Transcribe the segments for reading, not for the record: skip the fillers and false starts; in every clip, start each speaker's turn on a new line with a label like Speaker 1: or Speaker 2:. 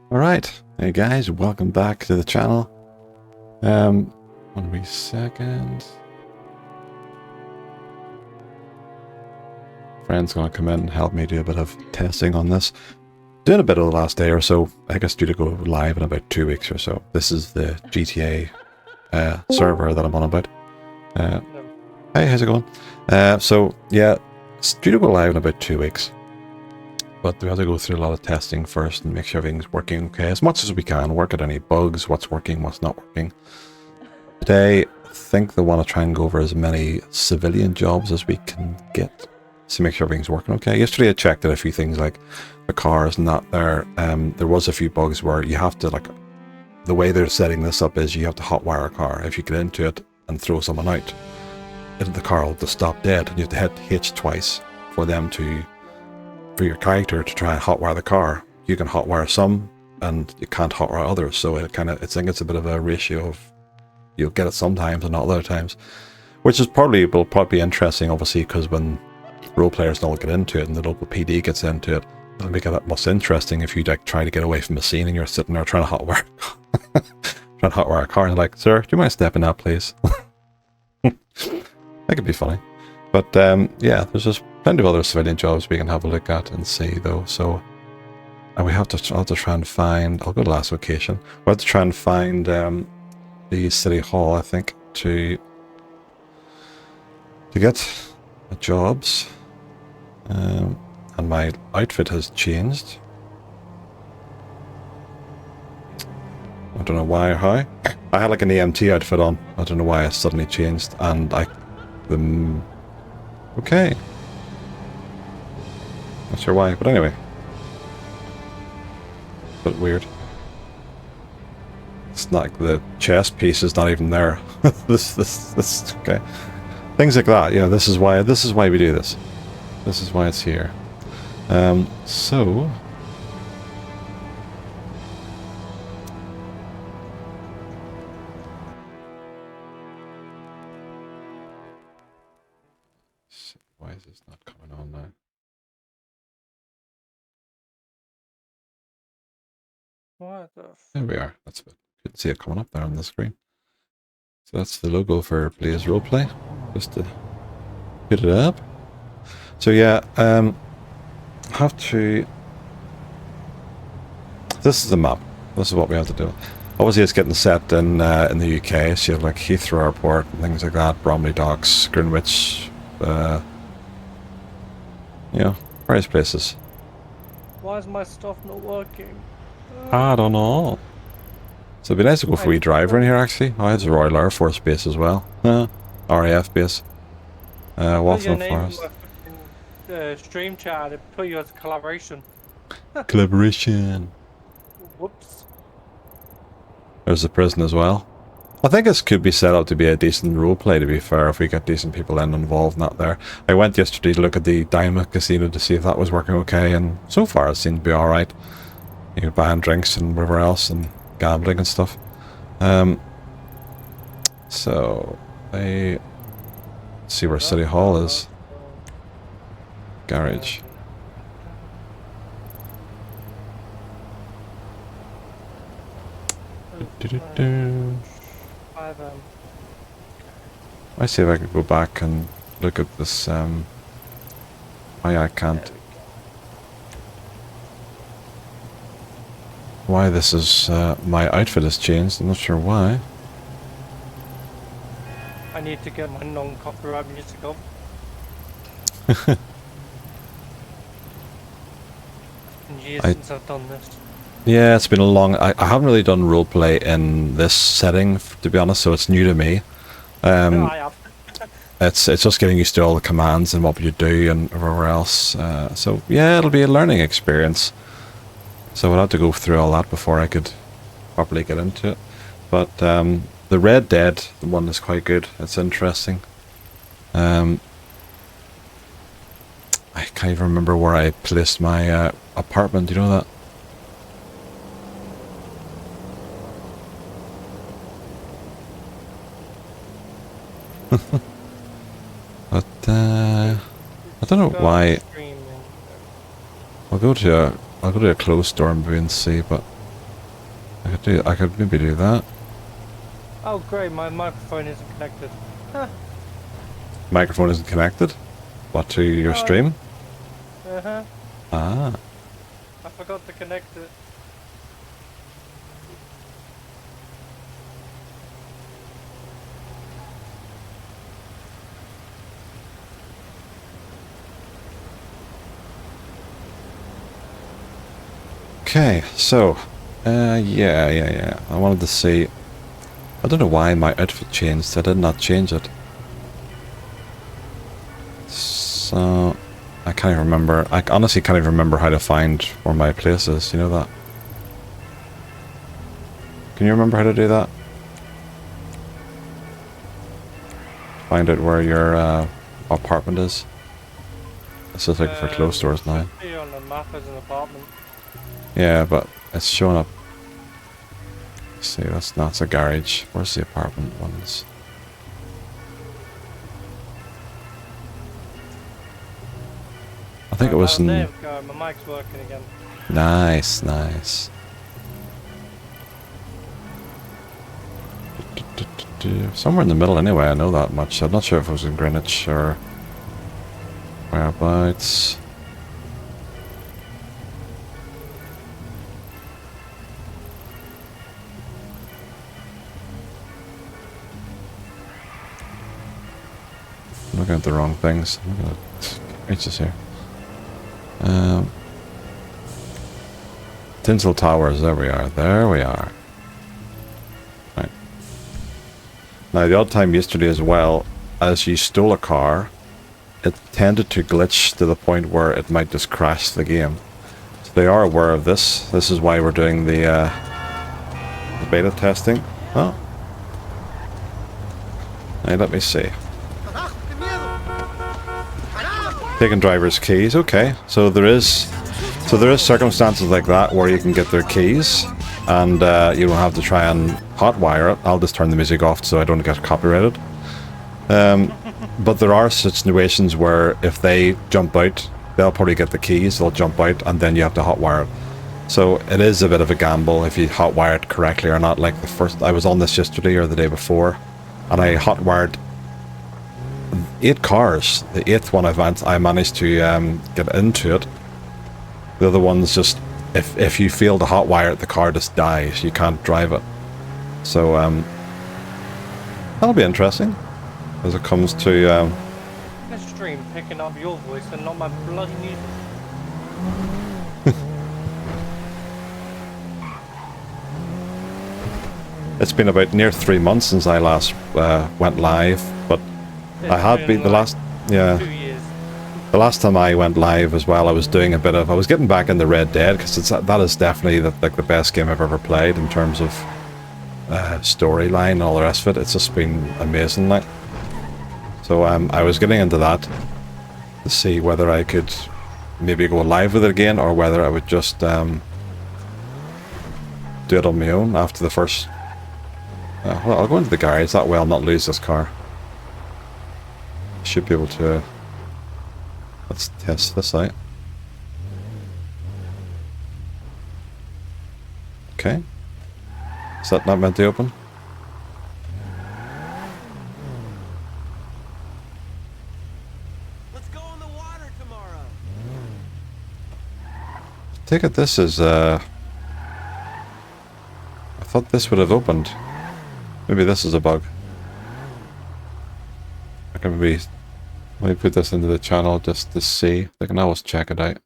Speaker 1: Alright, hey guys, welcome back to the channel. One wee second. Friend's gonna come in and help me do a bit of testing on this. Doing a bit of the last day or so. I guess due to go live in about 2 weeks or so. This is the GTA server that I'm on about. Hey, how's it going? So yeah, it's due to go live in about 2 weeks. But we have to go through a lot of testing first and make sure everything's working okay as much as we can. Work out any bugs, what's working, what's not working. Today, I think they want to try and go over as many civilian jobs as we can get to make sure everything's working okay. Yesterday I checked out a few things like the car is not there. There was a few bugs where you have to, like, the way they're setting this up is you have to hotwire a car. If you get into it and throw someone out, the car will just stop dead and you have to hit H twice for them to... for your character to try and hotwire the car. You can hotwire some and you can't hotwire others, so it kind of, I think it's a bit of a ratio of you'll get it sometimes and not other times, which is will probably be interesting, obviously, because when role players don't get into it and the local PD gets into it, it'll make it that much interesting if you like try to get away from the scene and you're sitting there trying to hotwire a car and like, sir, do you mind stepping out, please? That could be funny. But yeah, there's just plenty of other civilian jobs we can have a look at and see, though. So, and I'll have to try and find. I'll go to last location. We'll have to try and find the city hall, I think, to get jobs. And my outfit has changed. I don't know why or how. I had like an EMT outfit on. I don't know why I suddenly changed, and okay. Not sure why, but anyway. But weird. It's not like the chest piece is not even there. this okay. Things like that, you know, this is why we do this. This is why it's here. So why is this not coming on now?
Speaker 2: What the
Speaker 1: There we are. That's good. Couldn't see it coming up there on the screen. So that's the logo for Blaze Roleplay. Just to put it up. So yeah, have to... This is the map. This is what we have to do. Obviously it's getting set in the UK, so you have like Heathrow Airport and things like that, Bromley Docks, Greenwich, you know, various places.
Speaker 2: Why is my stuff not working?
Speaker 1: I don't know. So it'd be nice to go for a wee driver in here, actually. Oh, it's a Royal Air Force base as well. RAF base. Waltham Forest.
Speaker 2: Stream chat, it put you as collaboration.
Speaker 1: Collaboration.
Speaker 2: Whoops.
Speaker 1: There's the prison as well. I think this could be set up to be a decent roleplay, to be fair, if we get decent people involved, not there. I went yesterday to look at the Diamond Casino to see if that was working okay, and so far it seemed to be alright. You know, buying drinks and whatever else, and gambling and stuff. So, I see where City Hall is. Garage. I see if I could go back and look at this, why I can't... Why this is, my outfit has changed, I'm not sure why.
Speaker 2: I need to get my non-copyright music up. Years since I've done this.
Speaker 1: Yeah, it's been a long... I haven't really done roleplay in this setting, to be honest, so it's new to me. It's just getting used to all the commands and what you do and everywhere else. So yeah, it'll be a learning experience. So I'll have to go through all that before I could properly get into it. But the Red Dead, the one is quite good. It's interesting. I can't even remember where I placed my apartment. Do you know that? But I don't know why. I'll go to a closed door and see, but I could maybe do that.
Speaker 2: Oh great, my microphone isn't connected. Huh.
Speaker 1: Microphone isn't connected. What, to your stream?
Speaker 2: Uh-huh.
Speaker 1: Ah.
Speaker 2: I forgot to connect it.
Speaker 1: Okay, so, yeah. I wanted to see. I don't know why my outfit changed. I did not change it. So, I can't even remember. I honestly can't even remember how to find where my place is. You know that? Can you remember how to do that? Find out where your apartment is. It's just looking for clothes stores now.
Speaker 2: Should be on the map as an apartment.
Speaker 1: Yeah, but it's showing up. Let's see, that's a garage. Where's the apartment ones? I think it was in...
Speaker 2: There we go, my mic's working again.
Speaker 1: Nice. Somewhere in the middle anyway, I know that much. I'm not sure if it was in Greenwich or whereabouts. I'm looking at the wrong things. I'm looking at reaches here. Tinsel Towers, there we are. Right. Now the odd time yesterday as well, as you stole a car, it tended to glitch to the point where it might just crash the game. So they are aware of this. This is why we're doing the beta testing. Oh. Now let me see. Taking driver's keys, okay. So there is circumstances like that where you can get their keys and you don't have to try and hotwire it. I'll just turn the music off so I don't get copyrighted. But there are situations where if they jump out, they'll probably get the keys, they'll jump out, and then you have to hotwire it. So it is a bit of a gamble if you hotwire it correctly or not. Like I was on this yesterday or the day before, and I hotwired 8 cars. The 8th one I managed to get into it. The other ones just, if you fail to hotwire it, the car just dies. You can't drive it. So that'll be interesting as it comes to
Speaker 2: This stream picking up your voice and not my bloody music.
Speaker 1: It's been about near 3 months since I last went live, but I have been the last, yeah.
Speaker 2: 2 years.
Speaker 1: The last time I went live as well, I was getting back into Red Dead, because that is definitely the best game I've ever played in terms of storyline and all the rest of it. It's just been amazing, like. So I was getting into that to see whether I could maybe go live with it again, or whether I would just do it on my own after the first. Well, I'll go into the garage, that way I'll not lose this car. Should be able to. Let's test this out. Okay. Is that not meant to open?
Speaker 3: Let's go on the water tomorrow.
Speaker 1: Take it this is I thought this would have opened. Maybe this is a bug. I can maybe let me put this into the channel just to see. I can always check it out.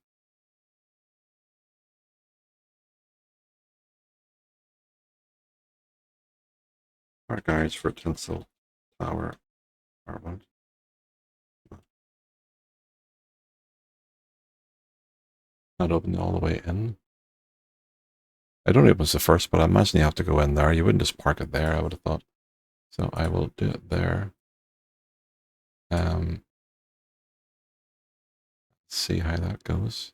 Speaker 1: Our guides for Tinsel Tower apartment. Not open all the way in. I don't know if it was the first, but I imagine you have to go in there. You wouldn't just park it there, I would have thought. So I will do it there. Let's see how that goes.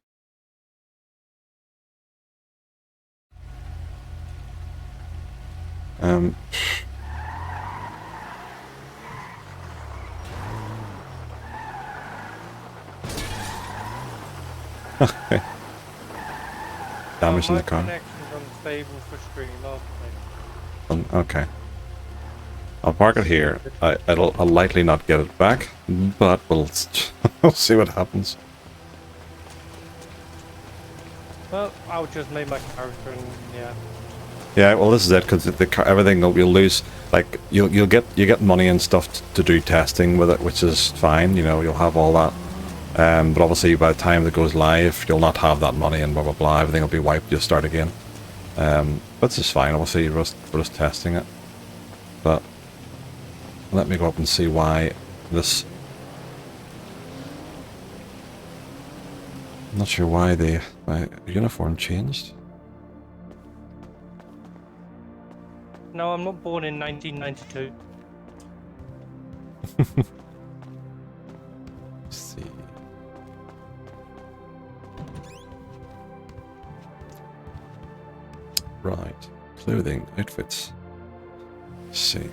Speaker 1: Okay. Damage in the car.
Speaker 2: Connection's unstable for stream, obviously.
Speaker 1: Okay. I'll park it here. I'll likely not get it back, but we'll see what happens.
Speaker 2: Well, I'll just make my character and yeah.
Speaker 1: Yeah, well, this is it because everything you'll lose. Like you get money and stuff to do testing with it, which is fine. You know, you'll have all that. But obviously, by the time it goes live, you'll not have that money and blah blah blah. Everything will be wiped. You'll start again. But this is fine. Obviously, we're just testing it. But let me go up and see why this. I'm not sure why my uniform changed.
Speaker 2: No, I'm not born in 1992.
Speaker 1: Let's see. Right. Clothing, outfits. Let's see.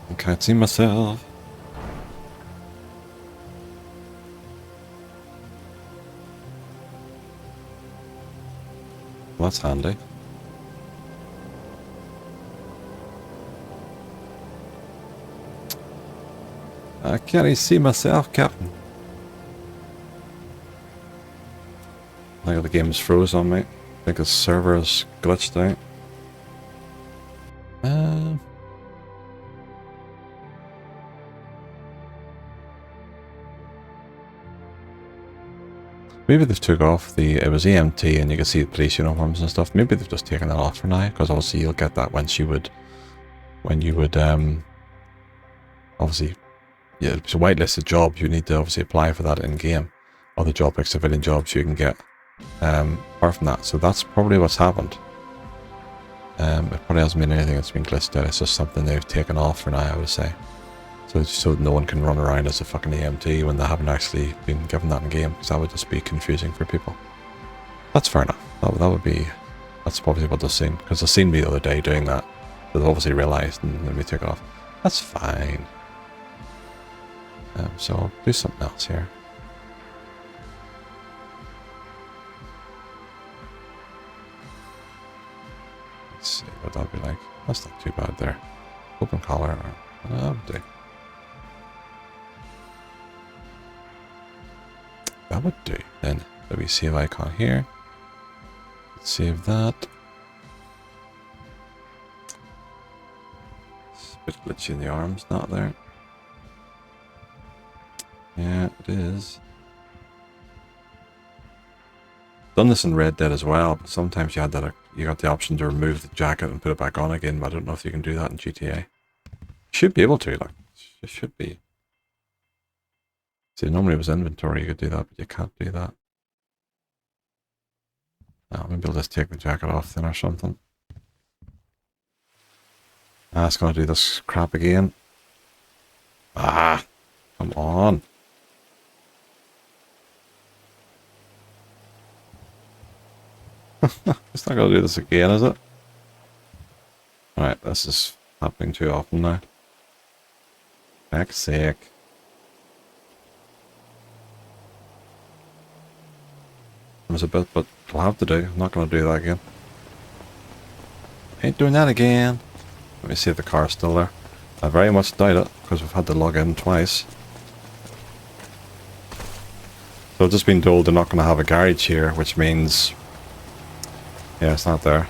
Speaker 1: I can't see myself. Well, that's handy. I can't even see myself, Captain. I think the game's froze on me. I think the server's glitched out. Maybe they've took off it was EMT and you can see the police uniforms and stuff. Maybe they've just taken that off for now, because obviously you'll get that when you would, obviously, yeah, it's a whitelisted job. You need to obviously apply for that in game. Other job like civilian jobs you can get, apart from that. So that's probably what's happened. It probably hasn't been anything that's been glitched out. It's just something they've taken off for now, I would say. So no one can run around as a fucking EMT when they haven't actually been given that in game, because that would just be confusing for people. That's fair enough. That's probably what they've seen, because they've seen me the other day doing that. They've obviously realised and then we took it off. That's fine. So I'll do something else here. Let's see what that'd be like. That's not too bad there. Open collar. That would do. That would do. Then let me save icon here. Let's save that. It's a bit glitchy in the arms, not there. Yeah, it is. Done this in Red Dead as well, but sometimes you got the option to remove the jacket and put it back on again, but I don't know if you can do that in GTA. Should be able to, like, it should be. See, normally it was inventory, you could do that, but you can't do that. Oh, maybe I'll just take the jacket off then or something. Ah, it's gonna do this crap again. Ah, come on. It's not gonna do this again, is it? Alright, this is happening too often now. Heck's sake. There's a bit, but I'll have to do. I'm not going to do that again. Ain't doing that again. Let me see if the car's still there. I very much doubt it, because we've had to log in twice. So I've just been told they're not going to have a garage here, which means... yeah, it's not there.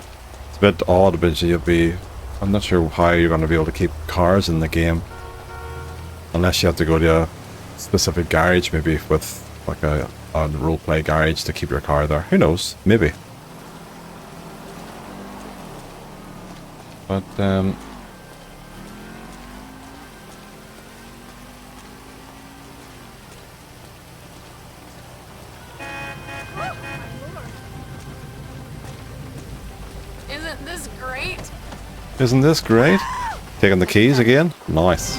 Speaker 1: It's a bit odd, but I'm not sure how you're going to be able to keep cars in the game. Unless you have to go to a specific garage, maybe with like a roleplay garage to keep your car there. Who knows? Maybe. But,
Speaker 4: Isn't this great?
Speaker 1: isn't this great? Taking the keys again? Nice.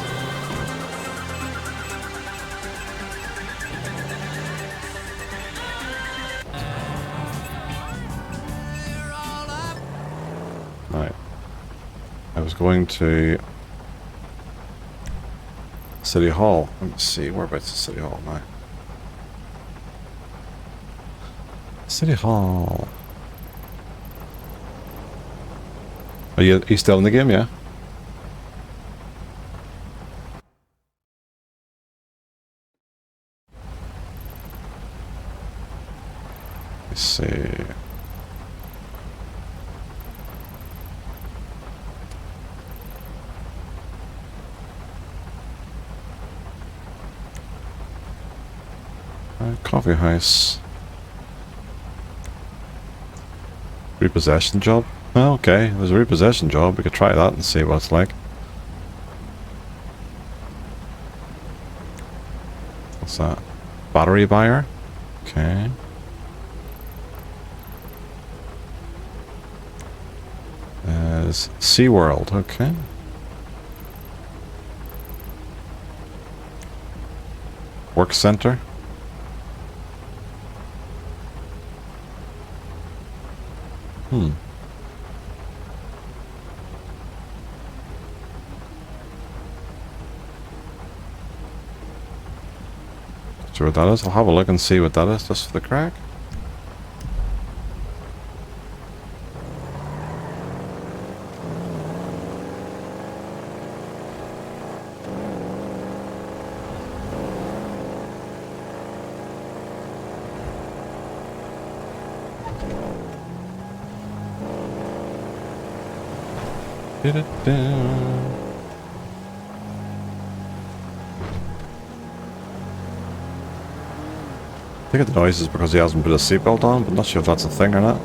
Speaker 1: Right. I was going to City Hall. Let me see. Whereabouts the City Hall now? City Hall. Are you still in the game? Yeah. Let's see. Coffee house. Repossession job? Oh, okay, there's a repossession job. We could try that and see what it's like. What's that? Battery buyer? Okay. There's SeaWorld, okay. Work center. Sure what that is. I'll have a look and see what that is, just for the crack. Get it down. I think the noise is because he hasn't put a seatbelt on, but not sure if that's a thing or not.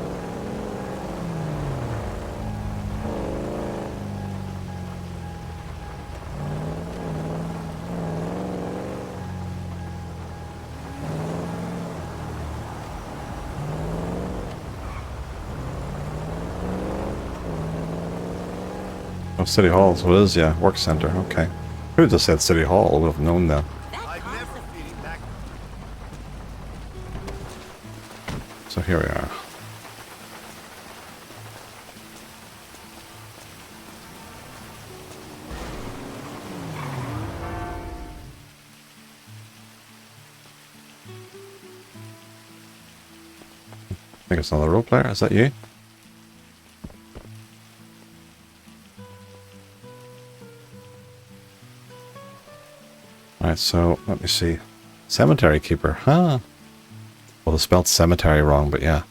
Speaker 1: Oh, City Hall, so it is, yeah. Work center, okay. Who just said City Hall? I would have known that. So here we are. I think it's another role player. Is that you? Alright, so let me see. Cemetery keeper, huh? Well, they spelled cemetery wrong, but yeah.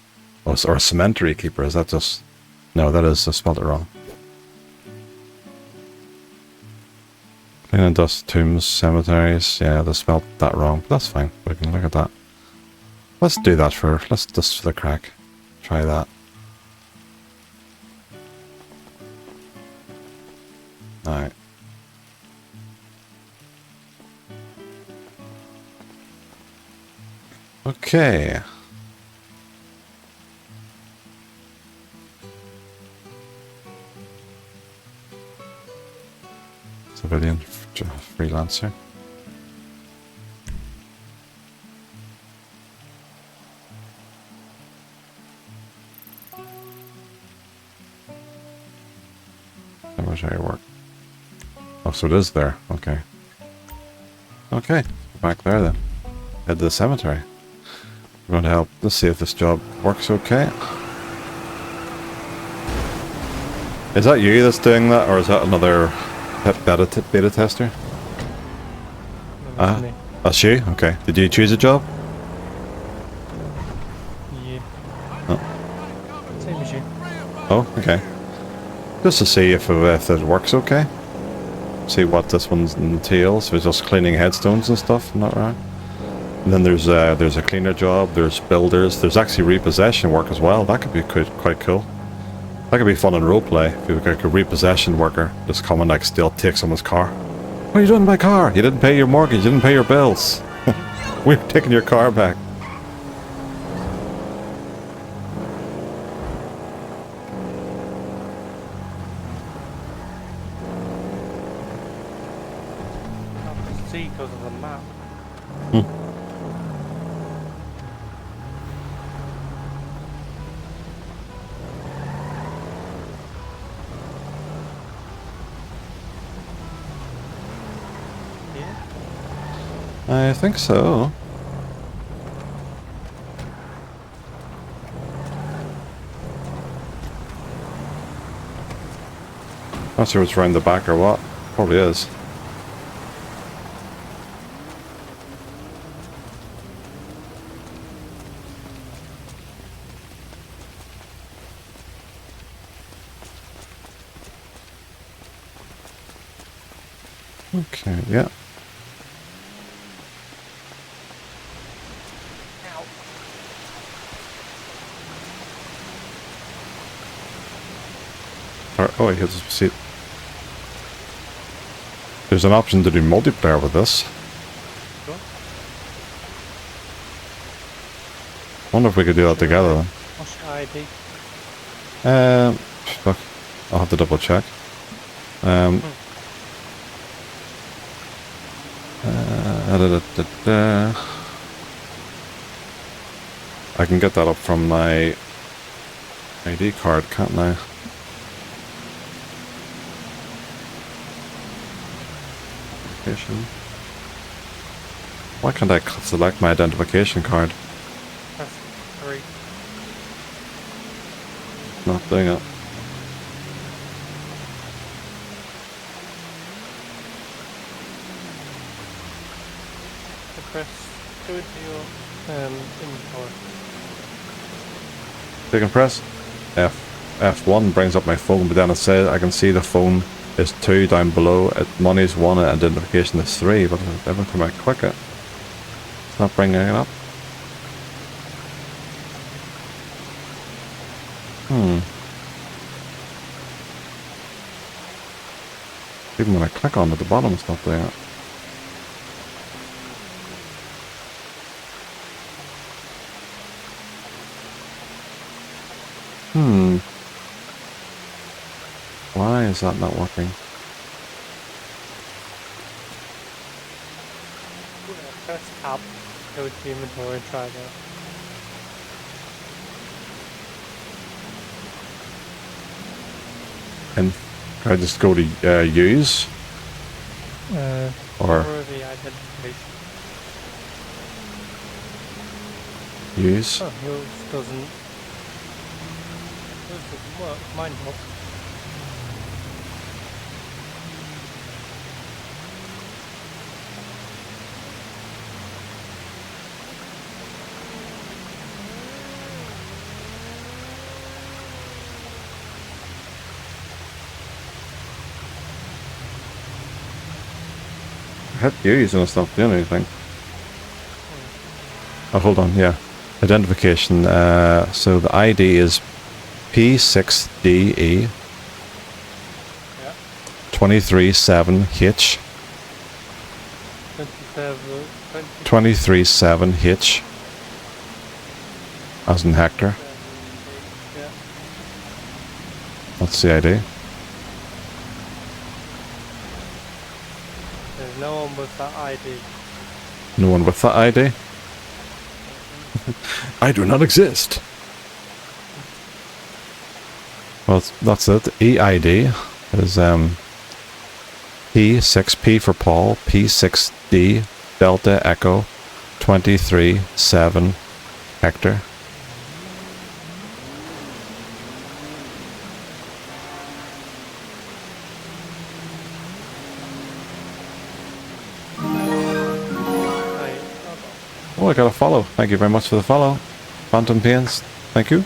Speaker 1: Oh, or cemetery keeper, is that just... No, that is, they spelled it wrong. Clean and dust tombs, cemeteries. Yeah, they spelled that wrong, but that's fine. We can look at that. Let's do that let's just for the crack. Try that. Alright. Okay. Civilian freelancer. Cemetery work. Oh, so it is there. Okay. Okay. Back there then. Head to the cemetery. We're going to help. Let's see if this job works okay. Is that you that's doing that, or is that another beta tester?
Speaker 2: That's me.
Speaker 1: That's you? Okay. Did you choose a job?
Speaker 2: Yeah.
Speaker 1: Oh.
Speaker 2: Same as you.
Speaker 1: Oh, okay. Just to see if it works okay. See what this one entails. If it's just cleaning headstones and stuff, not right. And then there's a cleaner job, there's builders, there's actually repossession work as well. That could be quite cool. That could be fun in roleplay. If you look like a repossession worker, just come and like still take someone's car. What are you doing to my car? You didn't pay your mortgage, you didn't pay your bills. We're taking your car back.
Speaker 2: I have to see because of the map. Yeah.
Speaker 1: I think so. Not sure it's round the back or what. Probably is. Okay, yeah.
Speaker 2: Ow.
Speaker 1: Oh, wait, let's see. There's an option to do multiplayer with this.
Speaker 2: Cool.
Speaker 1: Wonder if we could do that together then.
Speaker 2: What's your ID?
Speaker 1: Fuck. I'll have to double check. I can get that up from my ID card, can't I? Identification. Why can't I select my identification card?
Speaker 2: Press 3.
Speaker 1: Not doing it.
Speaker 2: To press, go into your inventory.
Speaker 1: So you can press F1 brings up my phone, but then it says I can see the phone is 2 down below. Money's 1 and identification is 3, but every time I click it, it's not bringing it up. Even when I click on it at the bottom, it's not doing it. Why is that not working?
Speaker 2: Press tab, go to the inventory and try that.
Speaker 1: And can I just go to use? Or
Speaker 2: the identification.
Speaker 1: use?
Speaker 2: Oh, yours doesn't. Yours doesn't work. Mine does.
Speaker 1: Hit use and it's not doing anything. Oh, hold on, yeah. Identification. So the ID is P6DE
Speaker 2: Yeah.
Speaker 1: 237H 237H as in Hector.
Speaker 2: Yeah.
Speaker 1: That's the ID.
Speaker 2: There's no one with that ID.
Speaker 1: No one with that ID? I do not exist. Well, that's it. EID is P6P for Paul, P6D Delta Echo 23-7 Hector. Oh, I got a follow. Thank you very much for the follow. Phantom Pains, thank you.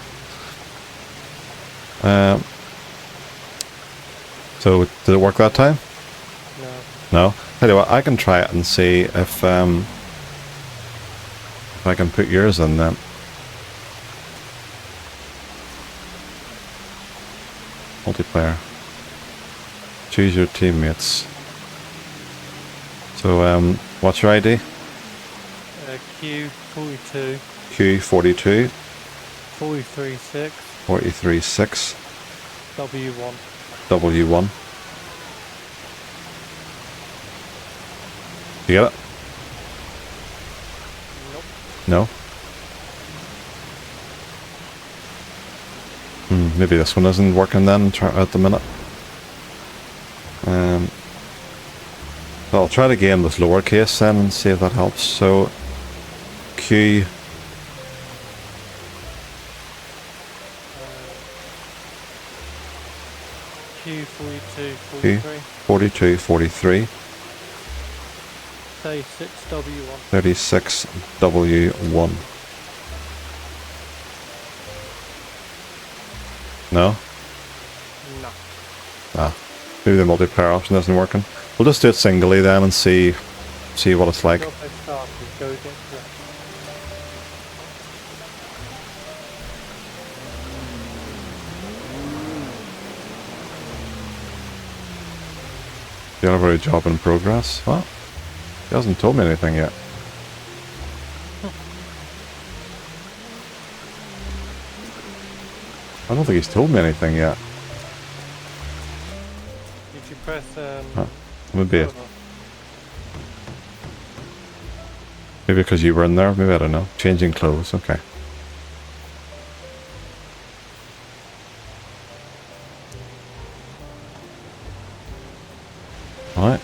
Speaker 1: So, did it work that time?
Speaker 2: No.
Speaker 1: No? Tell you what, I can try it and see if I can put yours in then. Multiplayer. Choose your teammates. So, what's your ID?
Speaker 2: Q42.
Speaker 1: Q42.
Speaker 2: 436.
Speaker 1: 43-6.
Speaker 2: W1.
Speaker 1: W1. You get it?
Speaker 2: Nope.
Speaker 1: No? Maybe this one isn't working then at the minute. I'll try the game with lowercase then and see if that helps. So Q
Speaker 2: Q42, 43.
Speaker 1: 42 43
Speaker 2: 36W1.
Speaker 1: 36W1. No?
Speaker 2: No.
Speaker 1: Ah. Maybe the multiplayer option isn't working. We'll just do it singly then and see what it's like.
Speaker 2: Go by started, go against it.
Speaker 1: Delivery job in progress. What? He hasn't told me anything yet. I don't think he's told me anything yet.
Speaker 2: Did you press
Speaker 1: Maybe
Speaker 2: over?
Speaker 1: maybe because you were in there. Maybe I don't know. Changing clothes. Okay. All right.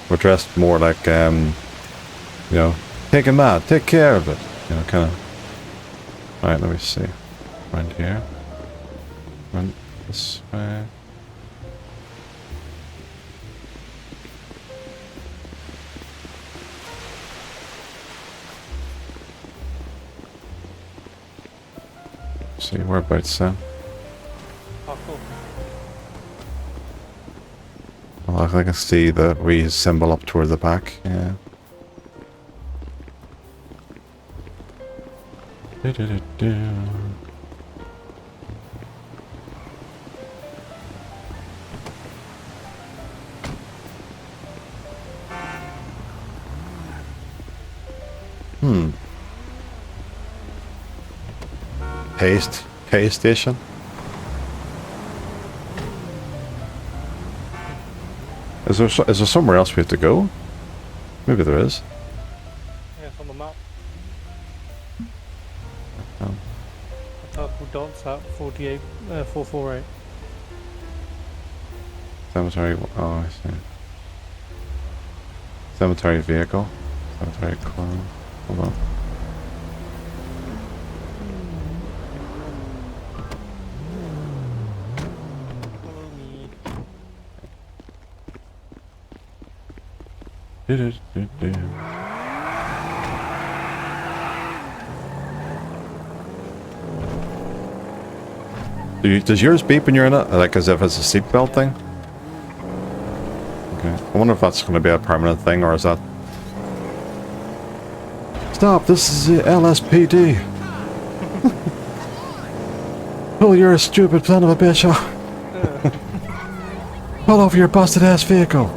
Speaker 1: We're dressed more like you know, take him out, take care of it. You know, kind of. All right. Let me see. Around here. Run this way. See, whereabouts, Sam?
Speaker 2: Oh, cool.
Speaker 1: Well, I can see the wee symbol up toward the back, yeah. Pay station. Is there somewhere else we have to go? Maybe there is.
Speaker 2: Yeah, it's on the map.
Speaker 1: Um,
Speaker 2: The purple dots at 48, 448.
Speaker 1: Cemetery. Oh, I see. Cemetery vehicle. Cemetery car. Hold on.
Speaker 2: Follow me.
Speaker 1: Does yours beep when you're in it? Like as if it's a seatbelt thing? Okay. I wonder if that's going to be a permanent thing or is that... Stop! This is the LSPD! Pull your stupid son of a bitch off! Pull over your busted ass vehicle!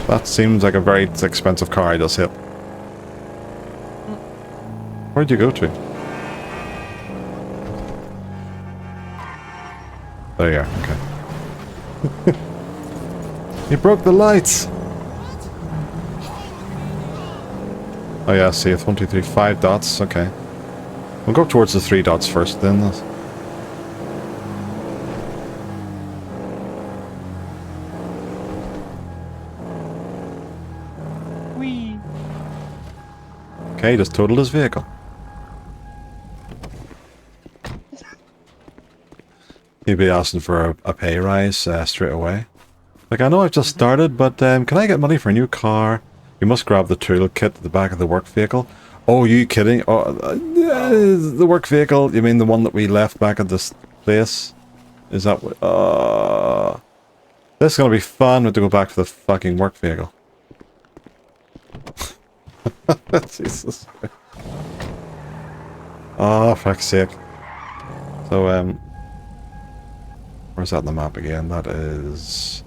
Speaker 1: That seems like a very expensive car I just hit. Where'd you go to? There you are, okay. You broke the lights! Oh yeah, I see, it's 1, 2, 3, 5 dots, okay. We'll go towards the 3 dots first then.
Speaker 2: Whee!
Speaker 1: Okay, just totaled his vehicle. He'd be asking for a pay rise straight away. Like, I know I've just started, but can I get money for a new car? You must grab the toolkit at the back of the work vehicle. Oh, are you kidding? Oh, the work vehicle? You mean the one that we left back at this place? Is that what... this is going to be fun. We have to go back to the fucking work vehicle. Jesus. Oh, fuck's sake. So, where's that on the map again? That is...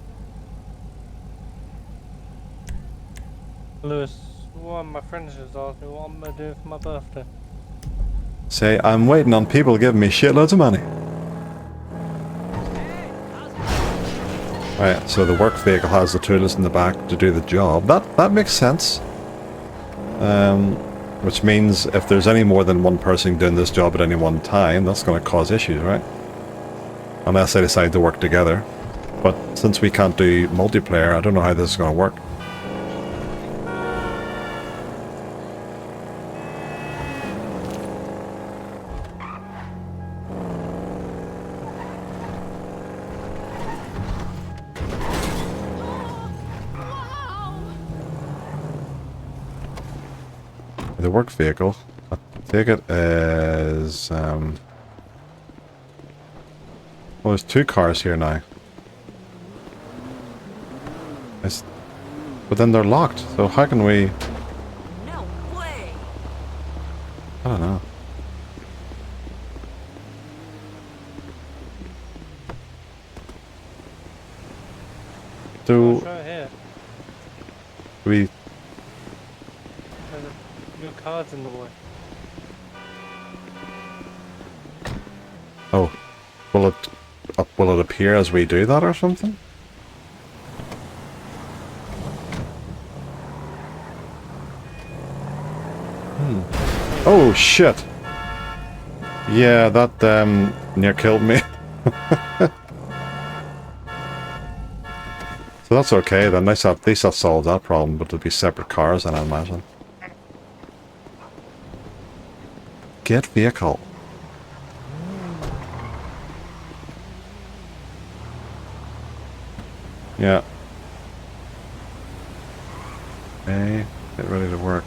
Speaker 2: Lewis, one of my friends just asked me what I'm going to do for my birthday.
Speaker 1: Say, I'm waiting on people giving me shitloads of money. Right, so the work vehicle has the tools in the back to do the job. That makes sense. Which means if there's any more than one person doing this job at any one time, that's going to cause issues, right? Unless they decide to work together. But since we can't do multiplayer, I don't know how this is going to work. The work vehicle, I take it as, well, there's 2 cars here now. But then they're locked, so how can we...
Speaker 4: No way.
Speaker 1: I don't know.
Speaker 2: It's right here.
Speaker 1: Do we...
Speaker 2: There's new cards in the way.
Speaker 1: Oh, will it appear as we do that or something? Oh shit! Yeah, that near killed me. So that's okay then. At least that solves that problem, but it'll be separate cars then, I imagine. Get vehicle. Yeah. Okay, get ready to work.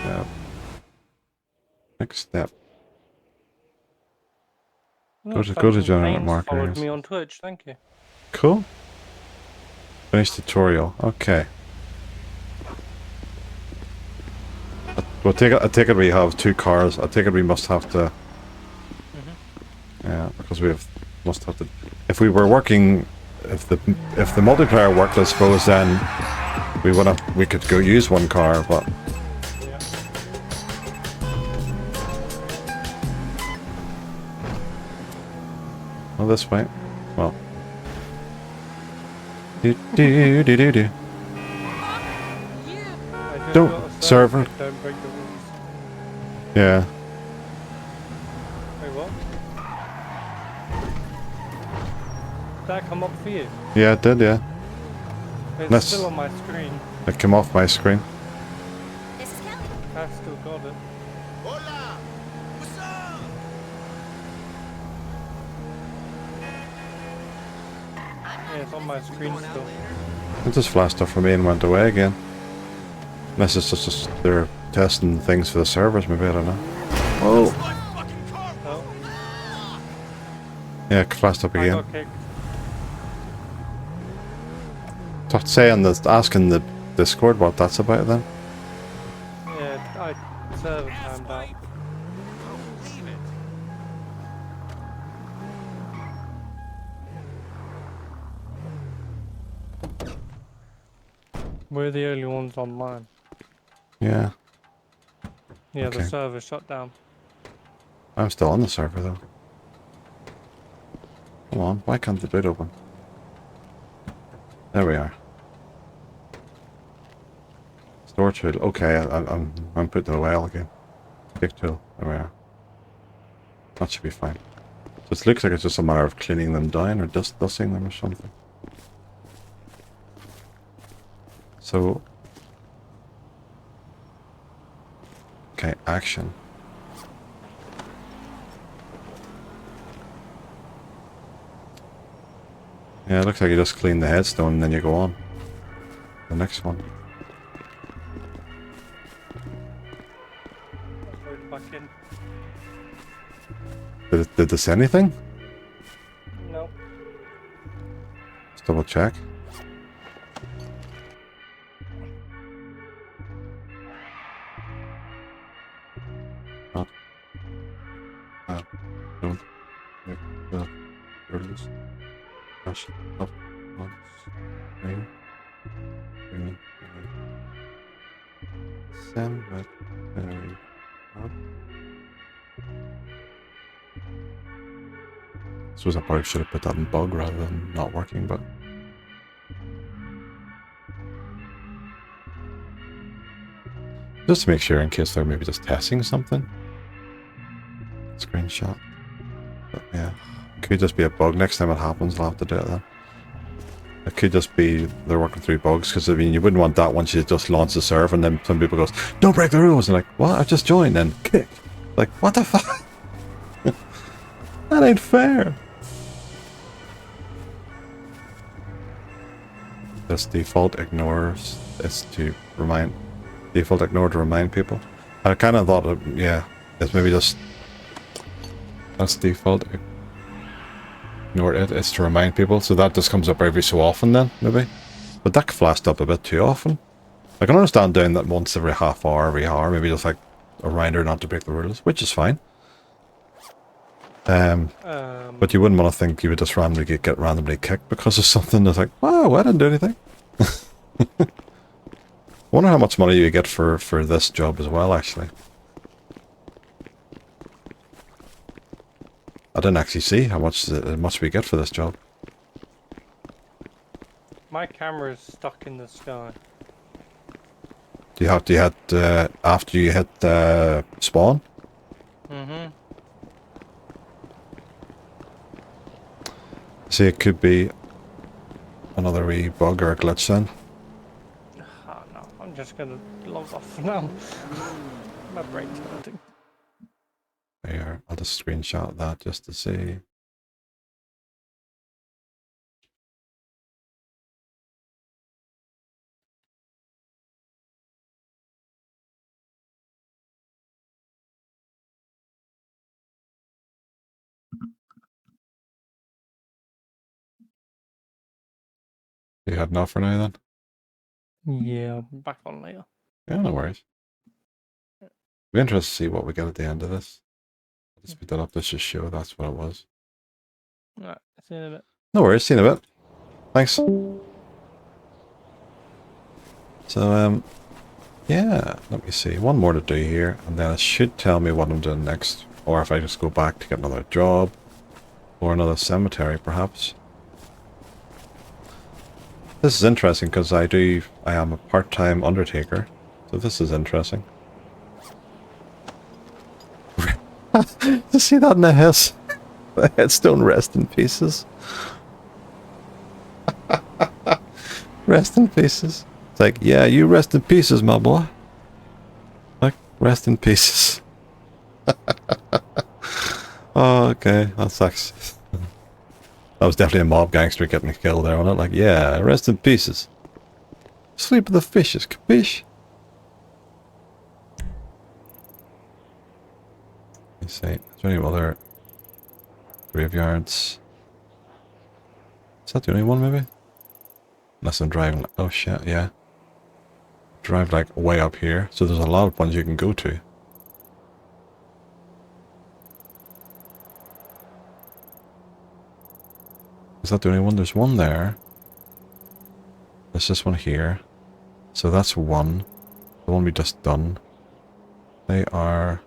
Speaker 1: Step. Next step. Go to generate markers.
Speaker 2: Followed me on Twitch, thank you.
Speaker 1: Cool. Finish tutorial. Okay. Well, I take it we have 2 cars. I take it we must have to. Yeah, because must have to. If we were working, if the multiplayer worked, I suppose then we could go use 1 car, but.
Speaker 2: Yeah.
Speaker 1: Well, this way. Well. Do. Don't server.
Speaker 2: Don't break the rules.
Speaker 1: Yeah.
Speaker 2: Wait, what? Did that come up for you?
Speaker 1: Yeah, it did. Yeah.
Speaker 2: It's
Speaker 1: Let's-
Speaker 2: still on my screen.
Speaker 1: It came off my screen.
Speaker 4: This is Kelly.
Speaker 2: I've still got it.
Speaker 3: Hola! What's up?
Speaker 2: Yeah, it's on my screen still.
Speaker 1: It just flashed up for me and went away again. Unless it's just they're testing things for the servers, maybe, I don't know. Oh.
Speaker 3: My fucking car!
Speaker 2: Oh,
Speaker 1: Yeah, it flashed up
Speaker 2: I
Speaker 1: again.
Speaker 2: got kicked.
Speaker 1: Start saying that, asking the Discord what that's about then.
Speaker 2: Yeah, I server timed out.
Speaker 3: Don't believe it.
Speaker 2: We're the only ones online.
Speaker 1: Yeah.
Speaker 2: Yeah,
Speaker 1: Okay.
Speaker 2: the server shut down.
Speaker 1: I'm still on the server though. Come on, why can't the bid open? There we are. Store tool. Okay, I'm putting it away again. Pick tool. There we are. That should be fine. So it looks like it's just a matter of cleaning them down or dusting them or something. So. Okay, action. Yeah, it looks like you just clean the headstone and then you go on. The next one.
Speaker 2: Load back in.
Speaker 1: Did this anything?
Speaker 2: No.
Speaker 1: Let's double check. Not. Don't. Well, release. Rush up once. Green. Green. Send that very up. Suppose I probably should have put that in bug rather than not working, but. Just to make sure in case they're maybe just testing something. Screenshot. But yeah. It could just be a bug. Next time it happens, I'll have to do it then. It could just be they're working through bugs, because I mean you wouldn't want that once you just launch the server and then some people goes, don't break the rules, and like, what? I've just joined and kick. Like, what the fuck? That ain't fair. This default ignores is to remind ignore to remind people. I kind of thought yeah, it's maybe just that's default. Ignore it is to remind people, so that just comes up every so often then, maybe. But that flashed up a bit too often. I can understand doing that once every half hour, every hour, maybe just like a reminder not to break the rules, which is fine. But you wouldn't want to think you would just randomly get randomly kicked because of something that's like, wow, I didn't do anything. I wonder how much money you get for this job as well, actually. I didn't actually see how much we get for this job.
Speaker 2: My camera is stuck in the sky.
Speaker 1: Do you hit after you hit spawn?
Speaker 2: Mm-hmm.
Speaker 1: See, it could be another wee bug or a glitch then.
Speaker 2: Oh no, I'm just gonna log off now. My brain's hurting.
Speaker 1: There, I'll just screenshot that just to see. You had enough for now then?
Speaker 2: Yeah, I'm back on later.
Speaker 1: Yeah, no worries. Be interested to see what we get at the end of this. I'll just speed that up, let's just show that's what it was.
Speaker 2: Alright, see you in a bit.
Speaker 1: No worries, see you in a bit. Thanks. So, yeah, let me see. One more to do here, and then it should tell me what I'm doing next. Or if I just go back to get another job, or another cemetery, perhaps. This is interesting, because I am a part-time undertaker, so this is interesting. To see that in the house. The headstone, rest in pieces. Rest in pieces. It's like, yeah, you rest in pieces, my boy. Like, rest in pieces. Oh, okay, that sucks. That was definitely a mob gangster getting killed there, wasn't it? Like, yeah, rest in pieces. Sleep with the fishes, capiche? Let's see, is there any other graveyards? Is that the only one, maybe? Unless I'm driving, oh shit, yeah. Drive like way up here, so there's a lot of ones you can go to. Is that the only one? There's one there. There's this one here. So that's one. The one we just done. They are...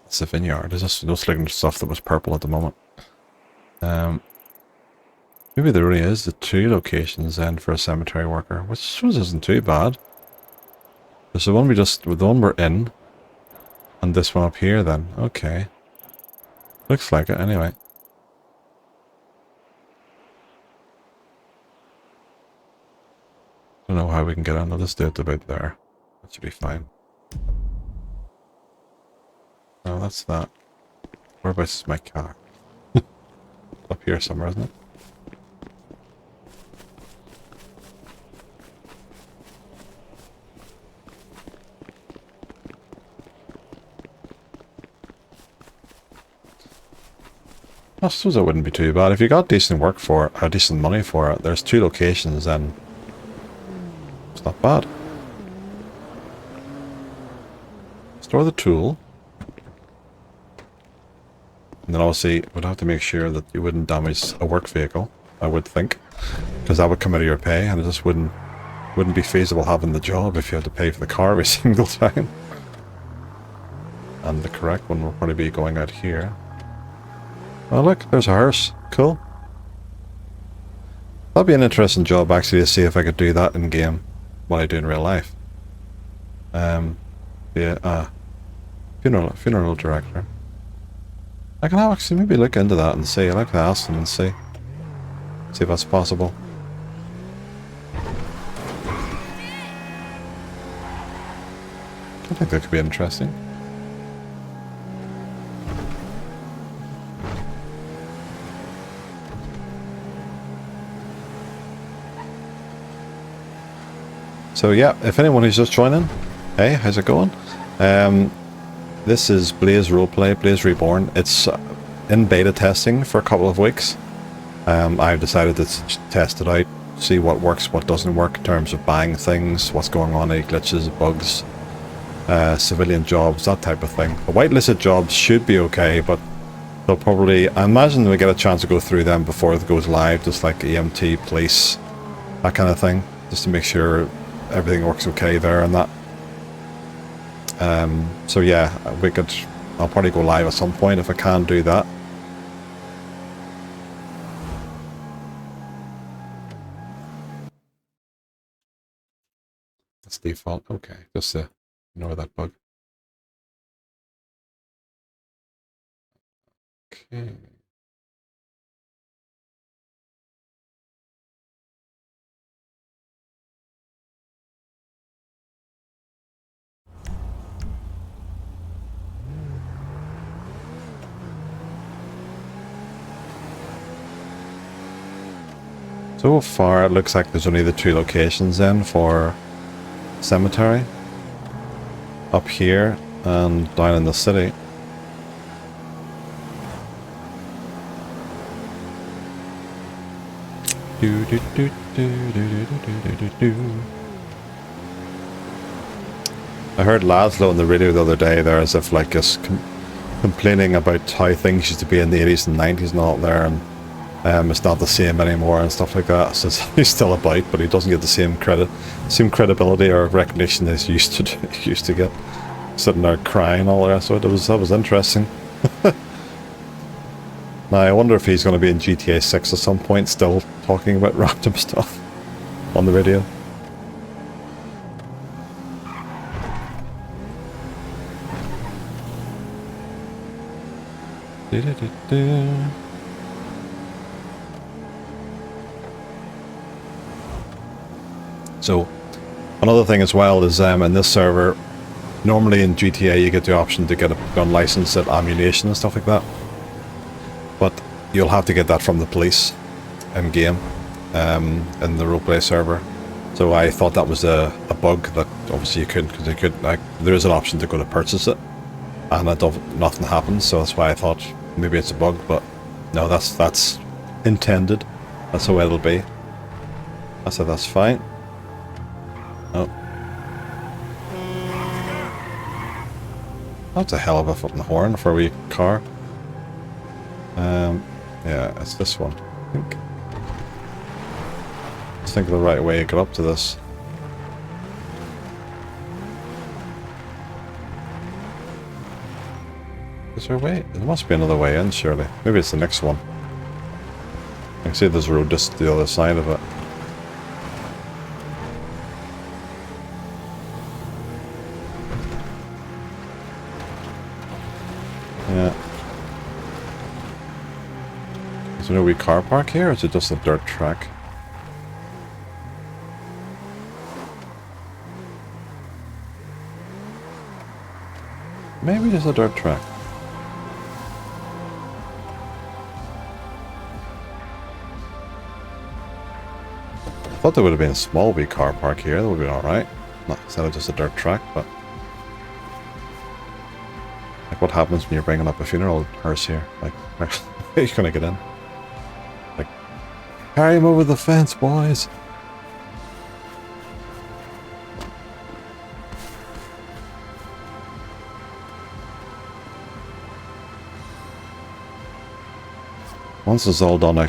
Speaker 1: It's a vineyard. There's just looking at stuff that was purple at the moment. Maybe there really is the two locations then for a cemetery worker, which isn't too bad. There's the one the one we're in, and this one up here then. Okay. Looks like it anyway. Don't know how we can get on. I'll just do it about there. That should be fine. Oh, that's that. Whereabouts is my car? Up here somewhere, isn't it? I suppose that wouldn't be too bad. If you got decent work for it, decent money for it, there's two locations, then it's not bad. Store the tool. And then obviously, we'd have to make sure that you wouldn't damage a work vehicle, I would think. Because that would come out of your pay, and it just wouldn't be feasible having the job if you had to pay for the car every single time. And the correct one will probably be going out here. Oh look, there's a hearse. Cool. That'd be an interesting job actually to see if I could do that in game, what I do in real life. Yeah, funeral director. I can actually maybe look into that and see. I'd like to ask them and see if that's possible. I think that could be interesting. So yeah, if anyone who's just joining, hey, how's it going? This is Blaze Roleplay, Blaze Reborn. It's in beta testing for a couple of weeks. I've decided to test it out, see what works, what doesn't work in terms of buying things, what's going on, any glitches, bugs, civilian jobs, that type of thing. The whitelisted jobs should be okay, but they'll probably, I imagine we get a chance to go through them before it goes live, just like EMT, police, that kind of thing, just to make sure everything works okay there and that. So yeah, I'll probably go live at some point if I can do that. That's default. Okay, just to ignore that bug. Okay. So far, it looks like there's only the 2 locations then for cemetery. Up here and down in the city. Do, do, do, do, do, do, do, do, do. I heard Laszlo on the radio the other day there as if like just complaining about how things used to be in the 80s and 90s and all there, and it's not the same anymore and stuff like that. So he's still about, but he doesn't get the same credibility or recognition as he used to get. Sitting there crying all the rest of it. That was interesting. Now I wonder if he's going to be in GTA 6 at some point, still talking about random stuff on the radio. So another thing as well is in this server, normally in GTA you get the option to get a gun license at ammunition and stuff like that, but you'll have to get that from the police in game, in the roleplay server. So I thought that was a bug that obviously you couldn't, because there is an option to go to purchase it and nothing happens. So that's why I thought maybe it's a bug, but no, that's intended. That's the way it'll be. I said that's fine. Oh. That's a hell of a fucking horn for a wee car. Yeah, it's this one, I think. Let's think of the right way to get up to this. Is there a way? There must be another way in, surely. Maybe it's the next one. I can see there's a road just the other side of it. Yeah. Is there no wee car park here, or is it just a dirt track? Maybe just a dirt track. I thought there would have been a small wee car park here, that would have been alright. Not instead of just a dirt track, but... like, what happens when you're bringing up a funeral hearse here? Like, how are you gonna get in? Like, carry him over the fence, boys! Once it's all done, I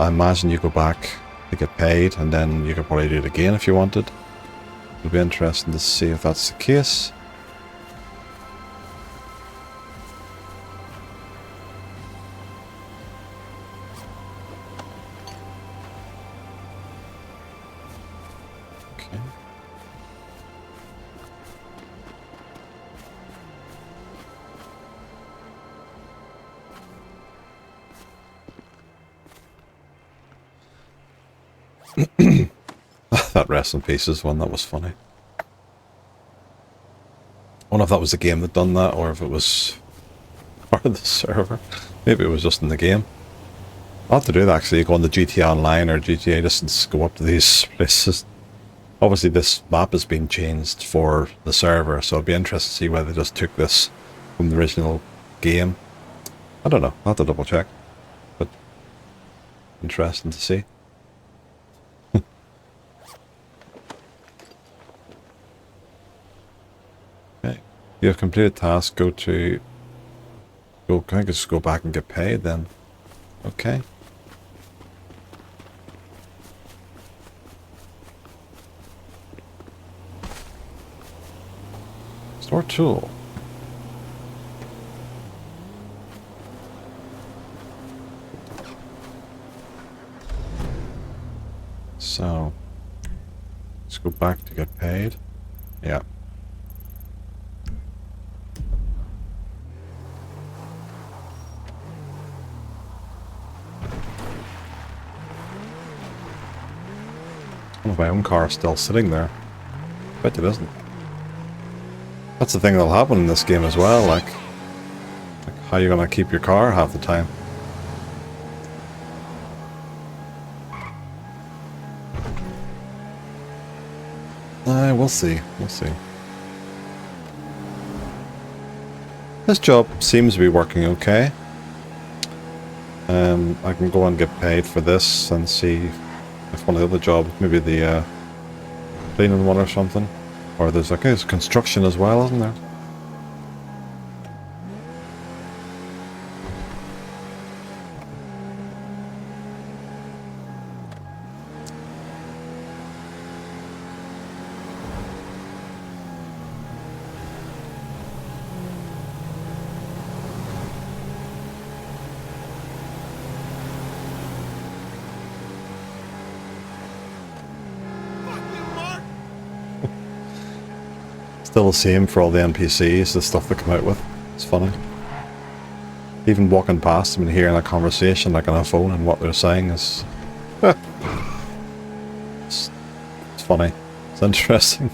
Speaker 1: imagine you go back to get paid, and then you could probably do it again if you wanted. It'll be interesting to see if that's the case. Okay. That rest in pieces one, that was funny. I wonder if that was the game that done that, or if it was part of the server. Maybe it was just in the game. I'll have to do that actually, go on the GTA Online or GTA just go up to these places. Obviously this map has been changed for the server, so it'd be interesting to see whether they just took this from the original game. I don't know, I'll have to double check. But interesting to see. Okay. You have completed task, can I just go back and get paid then? Okay. Store tool. So, let's go back to get paid. Yeah. My own car is still sitting there. Bet it isn't. That's the thing that'll happen in this game as well, like how you gonna keep your car half the time. We'll see. We'll see. This job seems to be working okay. I can go and get paid for this and see if one of the other jobs, maybe the cleaning one or something. Or there's like there's construction as well, isn't there?
Speaker 3: Fuck you, Mark!
Speaker 1: Still the same for all the NPCs, the stuff they come out with. It's funny. Even walking past them and hearing a conversation like on a phone and what they're saying is... it's funny. It's interesting.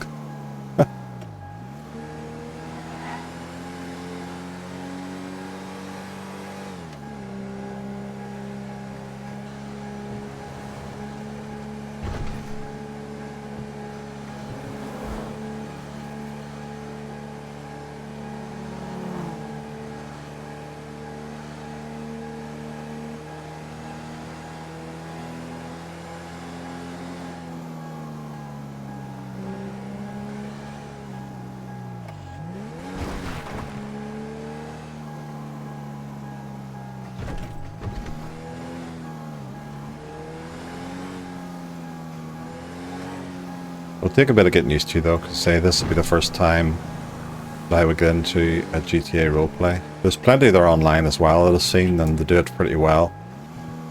Speaker 1: It'll take a bit of getting used to though, because say this will be the first time that I would get into a GTA roleplay. There's plenty there online as well that I've seen, and they do it pretty well.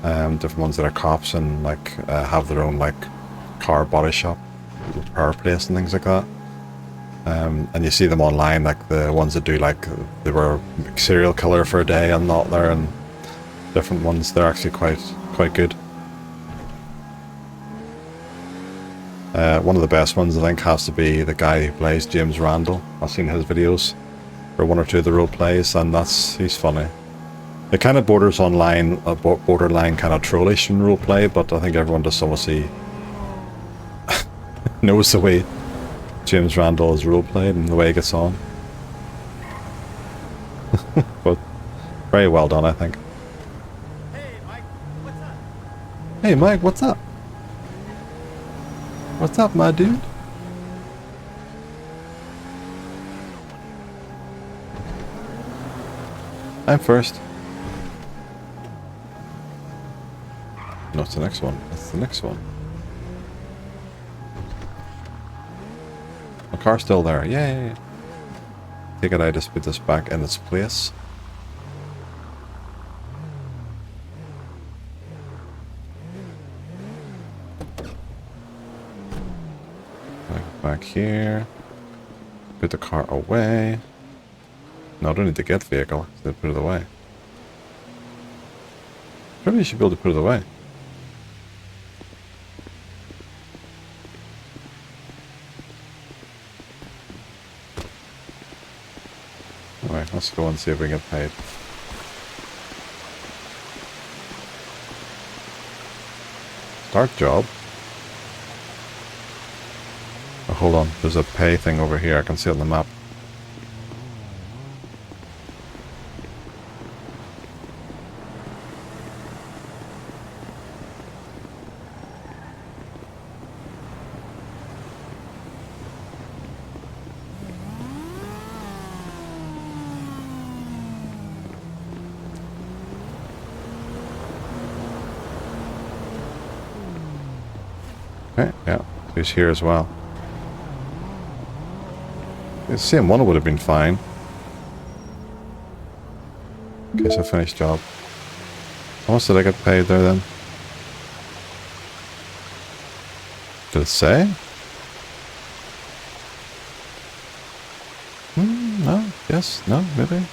Speaker 1: Different ones that are cops and like have their own like car body shop, repair place and things like that. And you see them online, like the ones that do like they were a serial killer for a day and not there, and different ones. They're actually quite good. One of the best ones I think has to be the guy who plays James Randall. I've seen his videos for one or two of the role plays, and he's funny. It kind of borders online, borderline kind of trollish in role play, but I think everyone just obviously knows the way James Randall is role played and the way he gets on. But very well done, I think.
Speaker 3: Hey, Mike, what's up?
Speaker 1: Hey Mike, what's up? What's up, my dude? I'm first. No, it's the next one. It's the next one. My car's still there. Yay! Take it, I just put this back in its place. Back here. Put the car away. No, I don't need to get vehicle. So put it away. Maybe you should be able to put it away. Alright, let's go and see if we can get paid. Start job. Oh, hold on. There's a pay thing over here. I can see it on the map. Okay, yeah. He's here as well. The same one would have been fine. Okay, so finished job. How much did I get paid there then? Did it say? No, yes, no, maybe.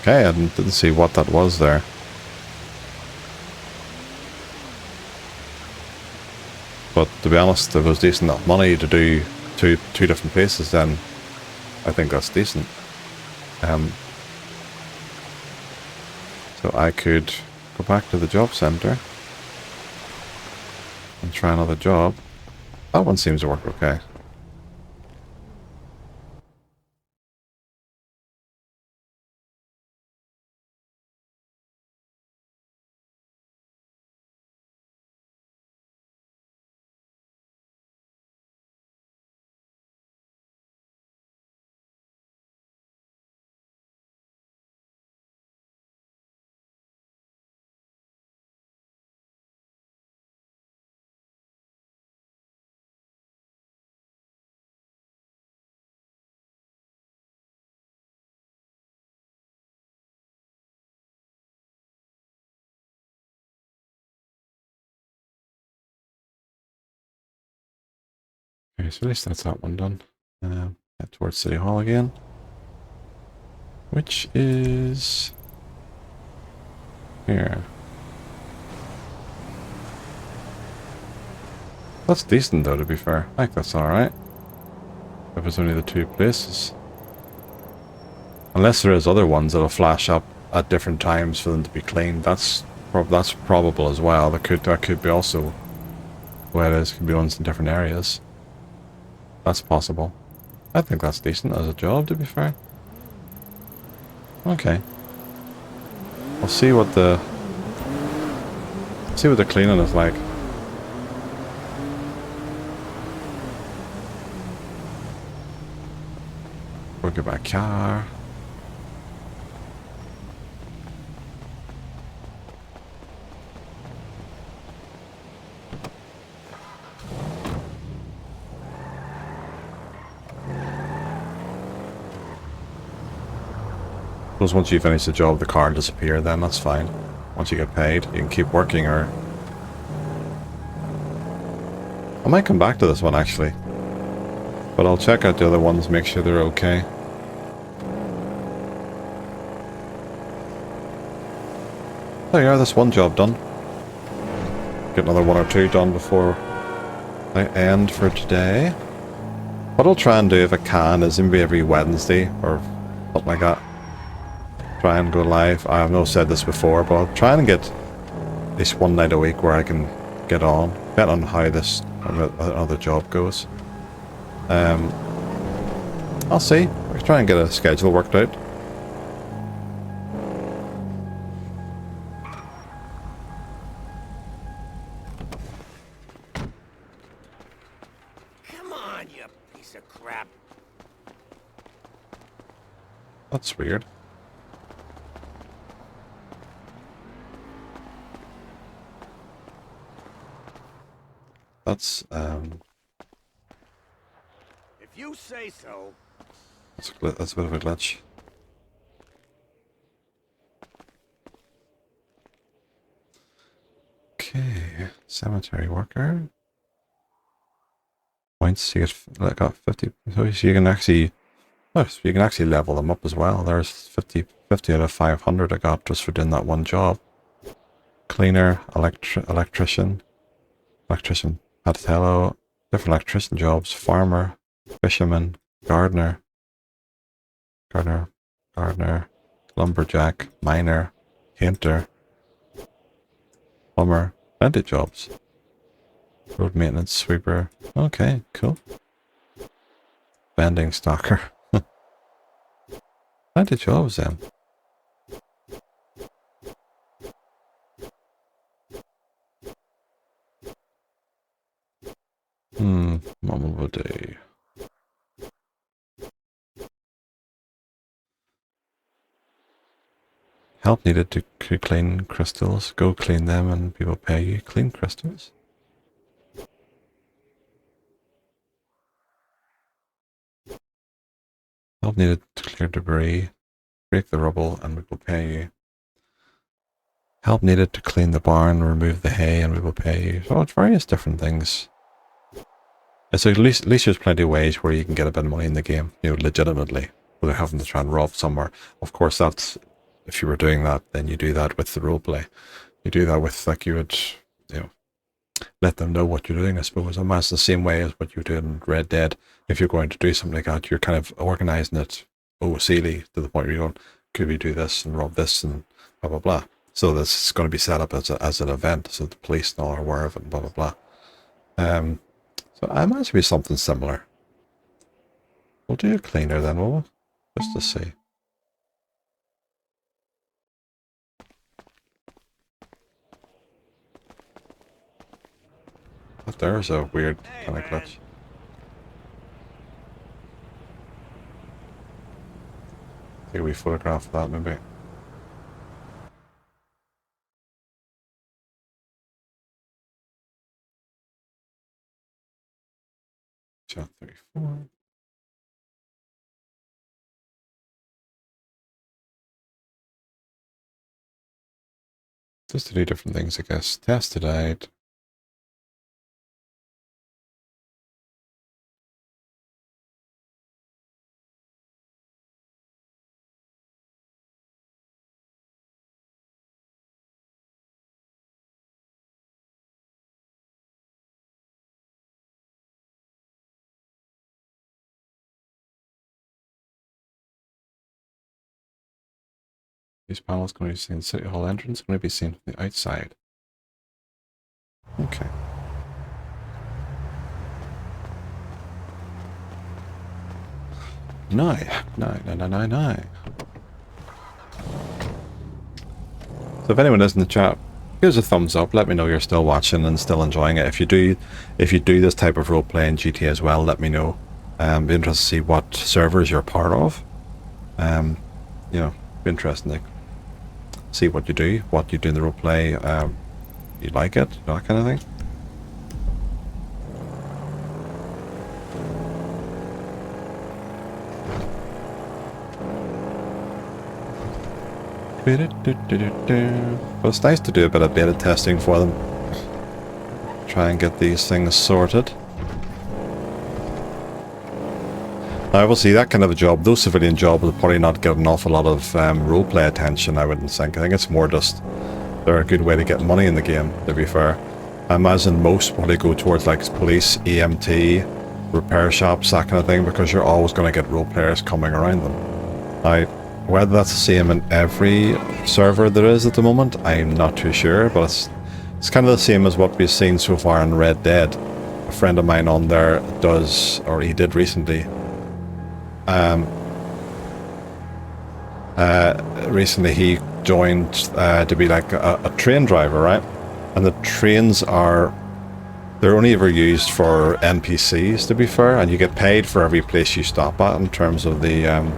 Speaker 1: Okay, I didn't see what that was there. But to be honest, if it was decent enough money to do two different places, then I think that's decent. So I could go back to the job center and try another job. That one seems to work okay. Okay, so at least that's that one done. Head towards City Hall again. Which is here. That's decent though, to be fair. I think that's alright. If it's only the two places. Unless there is other ones that'll flash up at different times for them to be cleaned. That's probable as well. That could be also the way it is. Could be ones in different areas. That's possible. I think that's decent as a job, to be fair. Okay. We'll see what the cleaning is like. We'll get back car. Because once you finish the job, the car will disappear, then that's fine. Once you get paid, you can keep working, or... I might come back to this one, actually. But I'll check out the other ones, make sure they're okay. There you are, that's one job done. Get another one or two done before I end for today. What I'll try and do, if I can, is maybe every Wednesday, or something like that. Try and go live. I have not said this before, but I'll try and get at least one night a week where I can get on, depending on how this other job goes. I'll see. I'll try and get a schedule worked out.
Speaker 3: Come on, you piece of crap.
Speaker 1: That's weird. That's
Speaker 3: If you say so.
Speaker 1: that's a bit of a glitch. Okay, cemetery worker. Points, you got 50, so you can actually, oh, so you can actually level them up as well. There's 50 out of 500 I got just for doing that one job. Cleaner, electrician, patatello, different electrician jobs, farmer, fisherman, gardener, lumberjack, miner, painter, plumber, plenty of jobs. Road maintenance, sweeper. Okay, cool. Vending stalker. Plenty of jobs then. Mom of a day. Help needed to clean crystals. Go clean them and people pay you. Clean crystals? Help needed to clear debris. Break the rubble and we will pay you. Help needed to clean the barn, remove the hay and we will pay you. So it's various different things. So at least there's plenty of ways where you can get a bit of money in the game, you know, legitimately, without having to try and rob somewhere. Of course, that's, if you were doing that, then you do that with the roleplay. You do that with, like, you would, you know, let them know what you're doing, I suppose. Almost the same way as what you do in Red Dead. If you're going to do something like that, you're kind of organising it OC'ly to the point where you're going, could we do this and rob this and blah, blah, blah. So this is going to be set up as an event, so the police and all are aware of it and blah, blah, blah. So I imagine it'll be something similar. We'll do a cleaner then, will we? Just to see. But there's a weird kind of glitch. Take a wee photograph of that maybe. Chat 34. Just to do different things, I guess. Tested out. These panels going to be seen City Hall entrance, going to be seen from the outside. Okay. No. So if anyone is in the chat, here's a thumbs up. Let me know you're still watching and still enjoying it. If you do this type of roleplay in GTA as well, let me know. Be interested to see what servers you're part of. You know, be interesting to see what you do in the roleplay. You like it, that kind of thing. But it's nice to do a bit of beta testing for them. Try and get these things sorted. Now, obviously, that kind of a job, those civilian jobs will probably not get an awful lot of roleplay attention, I wouldn't think. I think it's more just they're a good way to get money in the game, to be fair. I imagine most probably go towards like police, EMT, repair shops, that kind of thing, because you're always going to get role players coming around them. Now, whether that's the same in every server there is at the moment, I'm not too sure, but it's kind of the same as what we've seen so far in Red Dead. A friend of mine on there does, or he did recently, recently he joined to be like a train driver, right? And the trains they're only ever used for NPCs, to be fair, and you get paid for every place you stop at in terms of the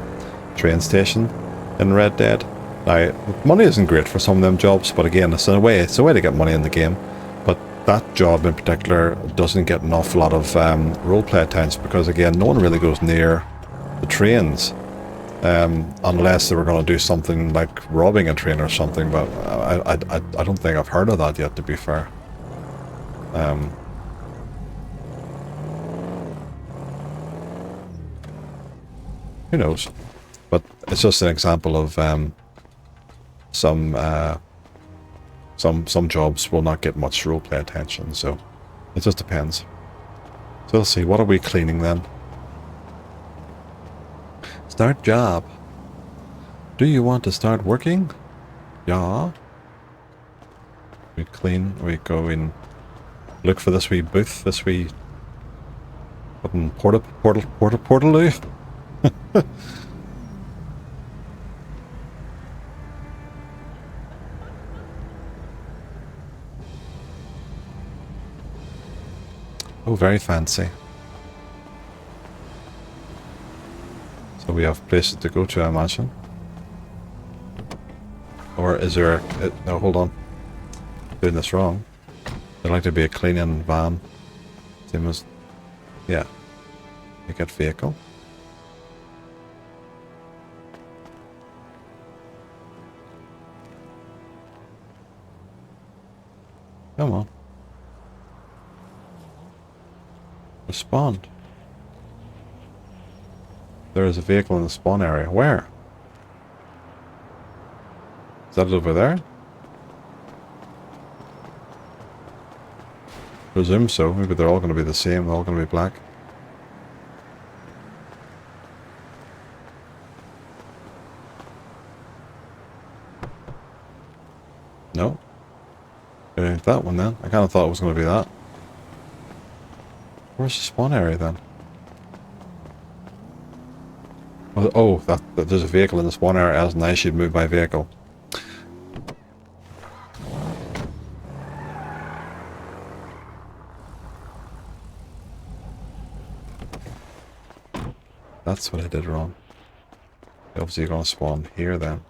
Speaker 1: train station in Red Dead. Now, money isn't great for some of them jobs, but again, it's a way to get money in the game. But that job in particular doesn't get an awful lot of roleplay attention because, again, no one really goes near the trains unless they were going to do something like robbing a train or something. But I don't think I've heard of that yet, to be fair. Who knows? But it's just an example of some jobs will not get much roleplay attention, so it just depends. So let's see, what are we cleaning then? Start job. Do you want to start working? Yeah. We clean, we go in, look for this wee booth, this wee button portaloo. Oh, very fancy. So we have places to go to, I imagine. Or is there... no, hold on. Doing this wrong. There'd like to be a cleaning van. Same as... yeah. You get vehicle. Come on. Respond. There is a vehicle in the spawn area. Where? Is that over there? Presume so. Maybe they're all going to be the same. They're all going to be black. No. It ain't that one then. I kind of thought it was going to be that. Where's the spawn area then? Oh, that there's a vehicle in the spawn area. As nice, you'd move my vehicle. That's what I did wrong. Obviously, you're going to spawn here then.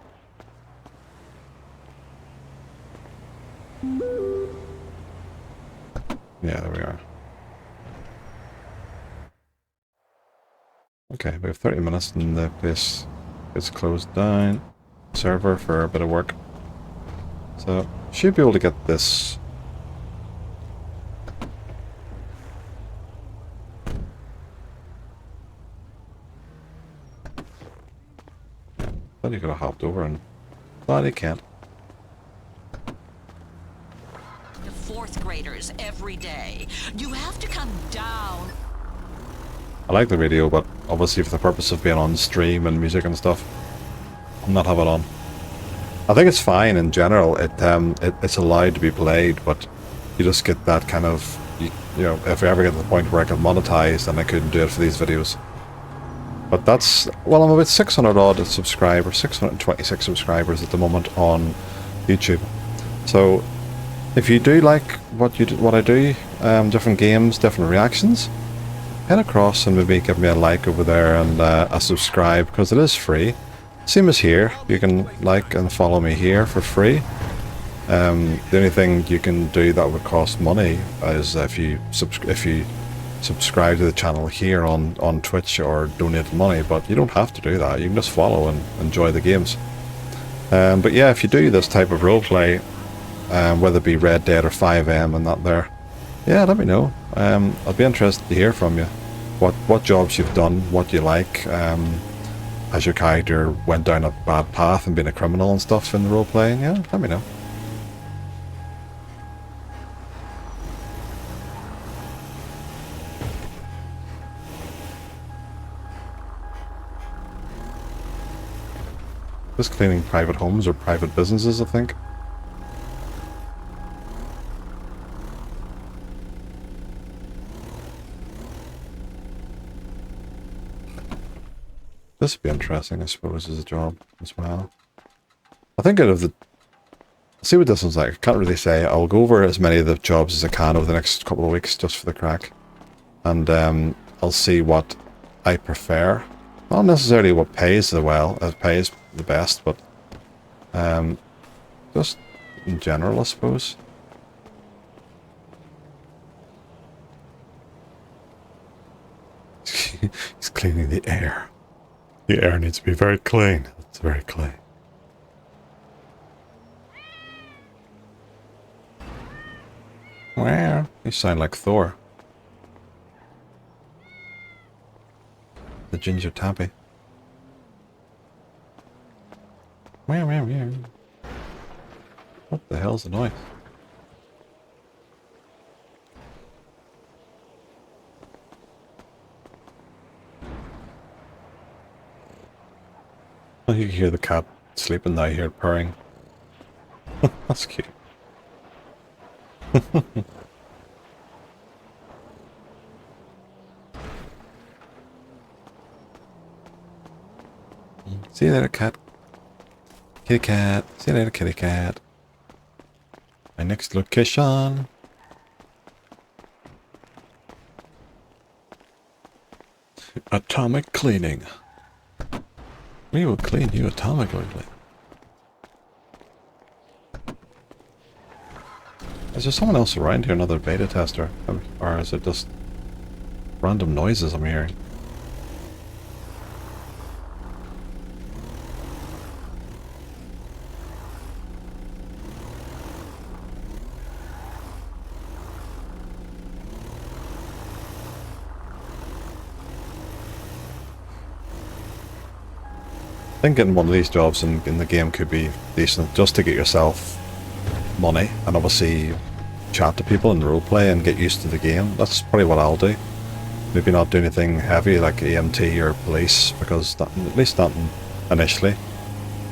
Speaker 1: Yeah, there we are. Okay, we have 30 minutes and the place is closed down. Server for a bit of work. So, should be able to get this. Thought he could have hopped over and... Glad he can't.
Speaker 4: To fourth graders every day. You have to come down.
Speaker 1: I like the radio, but obviously for the purpose of being on stream and music and stuff, I'm not having it on. I think it's fine in general. It's allowed to be played, but you just get that kind of, you know, if I ever get to the point where I can monetize, then I couldn't do it for these videos. But that's, well, I'm about 600 odd subscribers, 626 subscribers at the moment on YouTube. So if you do like what I do, different games, different reactions, head across and maybe give me a like over there and a subscribe, because it is free. Same as here, you can like and follow me here for free. The only thing you can do that would cost money is if you subscribe to the channel here on Twitch or donate money, but you don't have to do that. You can just follow and enjoy the games. But yeah, if you do this type of roleplay, whether it be Red Dead or 5M and that there, yeah, let me know. I'd be interested to hear from you. What jobs you've done, what you like, as your character went down a bad path and being a criminal and stuff in the roleplay. Yeah, let me know. Just cleaning private homes or private businesses, I think. This would be interesting, I suppose, as a job as well. I think out of the... see what this one's like. I can't really say. I'll go over as many of the jobs as I can over the next couple of weeks, just for the crack. And I'll see what I prefer. Not necessarily what pays pays the best, but just in general, I suppose. He's cleaning the air. The air needs to be very clean. It's very clean. Where? You sound like Thor. The ginger tabby. Meow, meow, meow. What the hell's the noise? Oh, you can hear the cat sleeping now, you hear it purring. That's cute. See you later, cat. Kitty cat. See you later, kitty cat. My next location. Atomic cleaning. We will clean you atomically. Is there someone else around here, another beta tester? Or is it just random noises I'm hearing? I think getting one of these jobs in the game could be decent, just to get yourself money and obviously chat to people in roleplay and get used to the game. That's probably what I'll do. Maybe not do anything heavy like EMT or police, because that, at least not initially,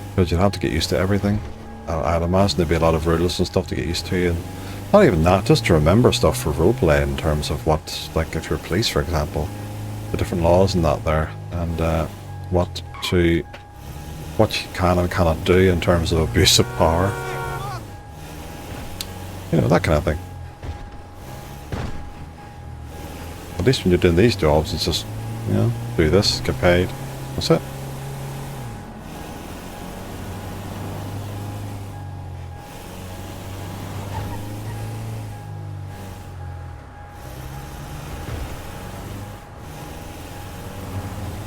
Speaker 1: because you'll have to get used to everything. I'd imagine there'd be a lot of rules and stuff to get used to, and not even that, just to remember stuff for roleplay in terms of what, like if you're police for example, the different laws and that there, and what you can and cannot do in terms of abuse of power. You know, that kind of thing. At least when you're doing these jobs, it's just, you know, do this, get paid. That's it.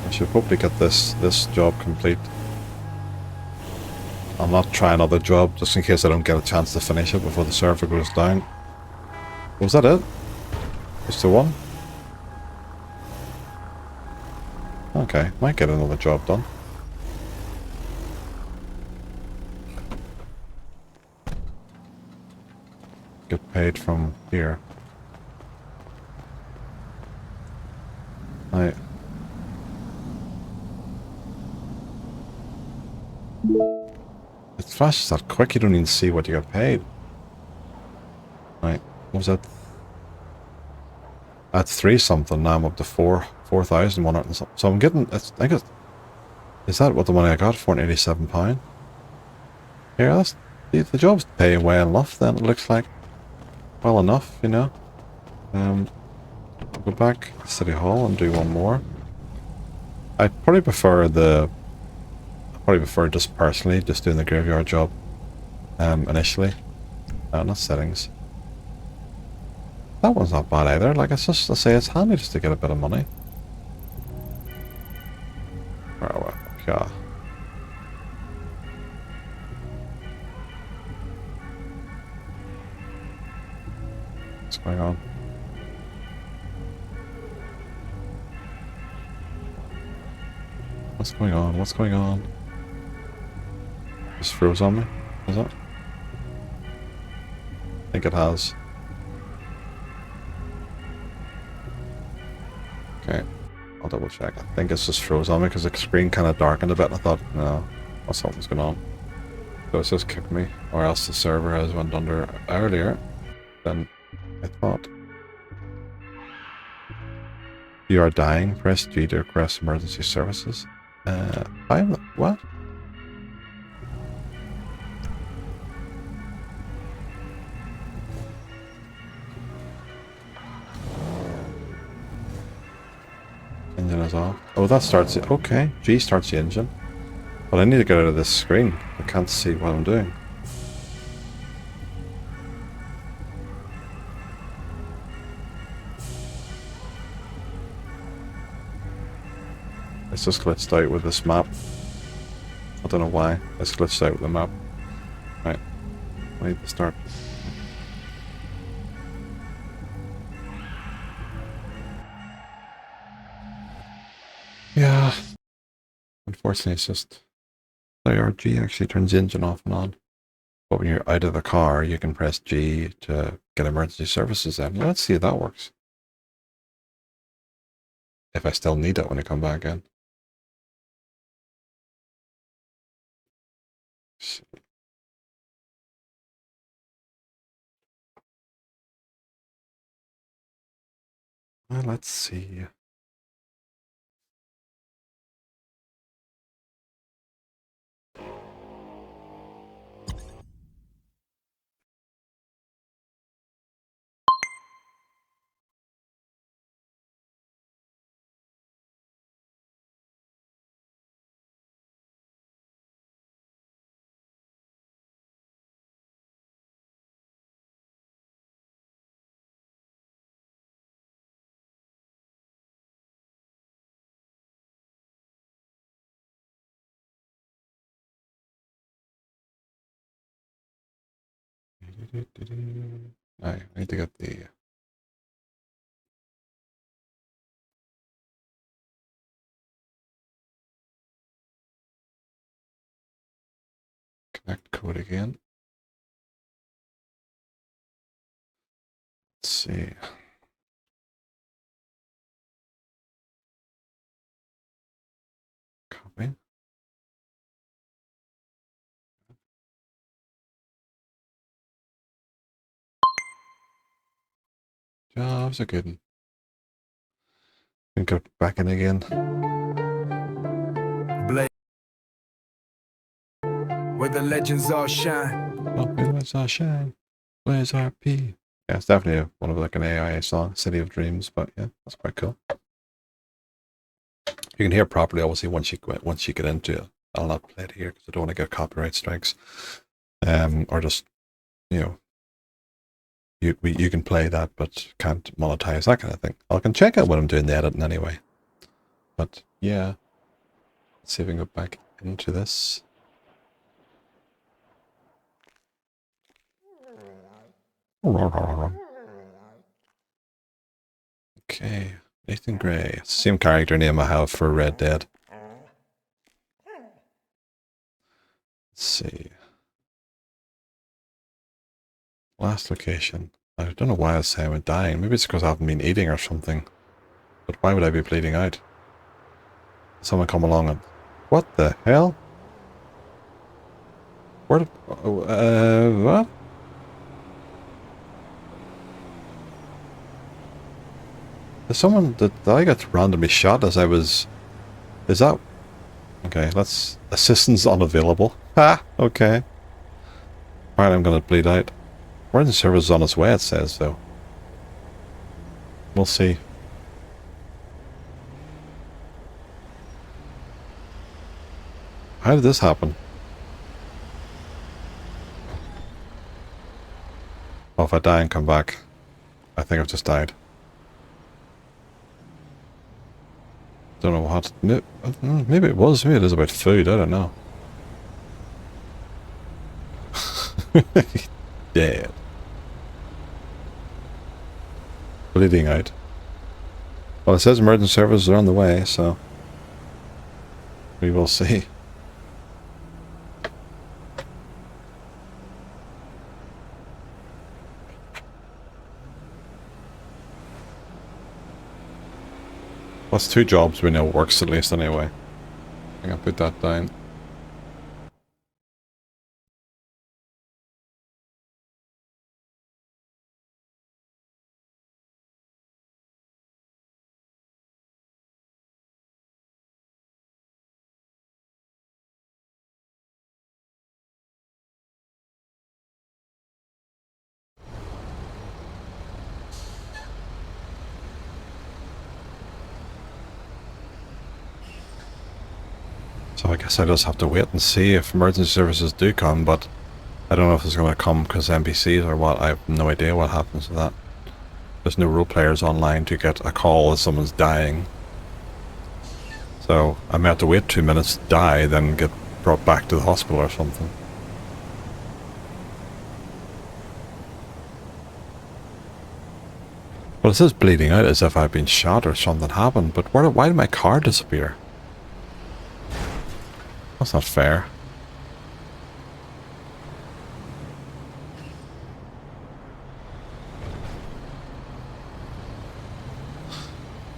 Speaker 1: I should hopefully get this job complete. I'll not try another job just in case I don't get a chance to finish it before the server goes down. Was that it? Just the one? Okay, might get another job done. Get paid from here. Right. It flashes that quick, you don't even see what you got paid. Right, what was that? At 3 something, now I'm up to 4,100 and something. So I'm getting, I think it's, is that what the money I got? £487? Yeah, that's, the job's paying well enough then, it looks like. Well enough, you know. I'll go back to City Hall and do one more. I probably prefer just personally just doing the graveyard job initially. Not settings. That one's not bad either. Like, it's just to say, it's handy just to get a bit of money. Oh well, yeah. What's going on? What's going on? What's going on? Just froze on me, is it? I think it has. Okay, I'll double check. I think it's just froze on me because the screen kind of darkened a bit and I thought, no, something's going on. So it's just kicked me, or else the server has went under earlier than I thought. You are dying, press G to request emergency services. What? Engine is off. Oh, that starts it. Okay, G starts the engine. But I need to get out of this screen. I can't see what I'm doing. It's just glitched out with this map. I don't know why. It's glitched out with the map. Right. I need to start. Yeah. Unfortunately, it's just IRG actually turns the engine off and on. But when you're out of the car, you can press G to get emergency services in. Let's see if that works. If I still need it when I come back in. Well, let's see. I need to get the connect code again. Let's see. Copy. Jobs are good. And go back in again.
Speaker 5: Blade, where the legends all shine.
Speaker 1: Oh, where's our shine? Where's our P? Yeah, it's definitely one of like an AI song, City of Dreams, but yeah, that's quite cool. You can hear it properly, obviously, once you get into it. I'll not play it here because I don't want to get copyright strikes. Or just, you know, you can play that but can't monetize, that kind of thing. I can check out when I'm doing the editing anyway. But yeah, let's see if we can go back into this. Okay, Nathan Gray, same character name I have for Red Dead. Let's see. Last location. I don't know why I was saying I'm dying. Maybe it's because I haven't been eating or something. But why would I be bleeding out? Someone come along and... What the hell? Where did... what? Did I get randomly shot as I was... Is that... Okay, that's... Assistance unavailable. Ha! Okay. Alright, I'm gonna bleed out. Emergency service is on its way, it says, though. We'll see. How did this happen? Oh, if I die and come back, I think I've just died. Don't know what. Maybe it was. Maybe it is about food. I don't know. Dead. Bleeding out. Well, it says emergency services are on the way, so we will see. Plus 2 jobs we know works at least anyway. I think I'll put that down. So I guess I just have to wait and see if emergency services do come, but I don't know if it's going to come because NPCs or what. I have no idea what happens to that. There's no role players online to get a call if someone's dying. So I may have to wait 2 minutes to die, then get brought back to the hospital or something. Well, it says bleeding out as if I've been shot or something happened, but why did my car disappear? That's not fair.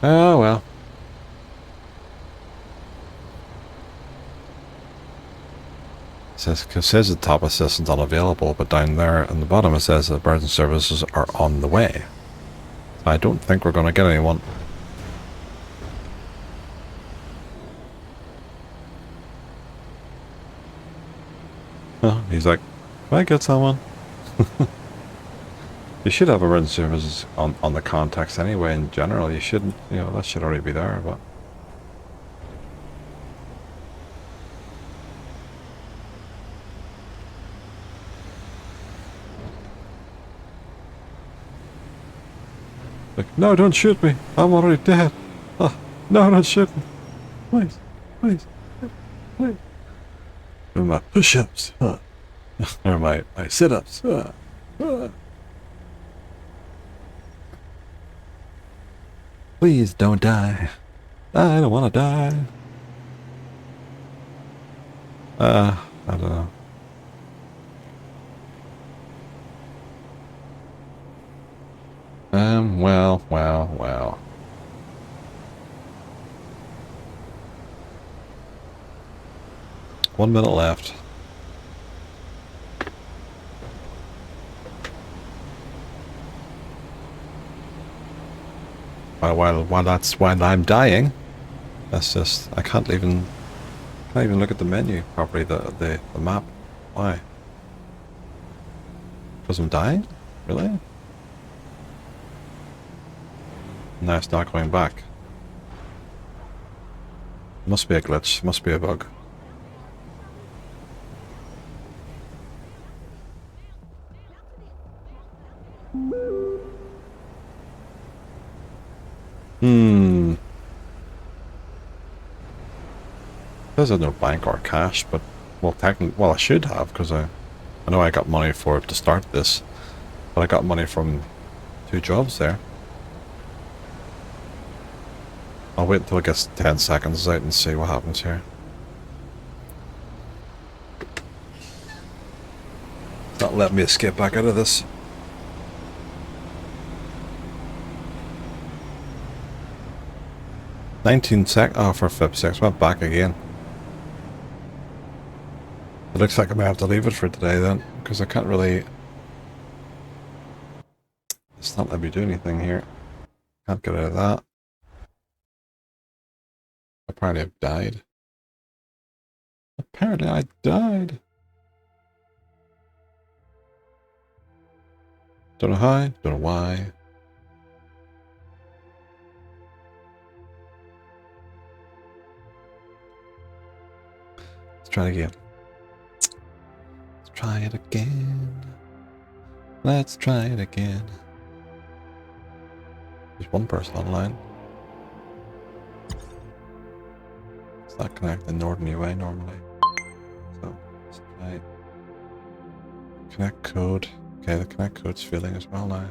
Speaker 1: Oh, well. Says the top assistant unavailable, but down there in the bottom it says that birds and services are on the way. I don't think we're going to get anyone. Oh, he's like, can I get someone? You should have emergency services on the contacts anyway. In general, you shouldn't. You know, that should already be there, but. Like, no, don't shoot me. I'm already dead. Oh, no, don't shoot me. Please, please, please. Or my push-ups. Or my sit-ups. Please don't die. I don't want to die. I don't know. Well. 1 minute left. While I'm dying, that's just, I can't even look at the menu properly, the map. Why? Because I'm dying? Really? No, it's not going back. Must be a glitch, must be a bug. There's no bank or cash, but well, technically, I should have, because I know I got money for it to start this, but I got money from 2 jobs there. I'll wait until it gets 10 seconds out and see what happens here. It's not letting me escape back out of this. Oh, for flip's sake, went back again. It looks like I may have to leave it for today then, because I can't really... It's not letting me do anything here. Can't get out of that. Apparently I've died. Apparently I died. Don't know how, don't know why. Let's try it again. Let's try it again. Let's try it again. There's one person online. It's not connected in ordinary way normally. So let's try it. Connect code. Okay, the connect code's failing as well now.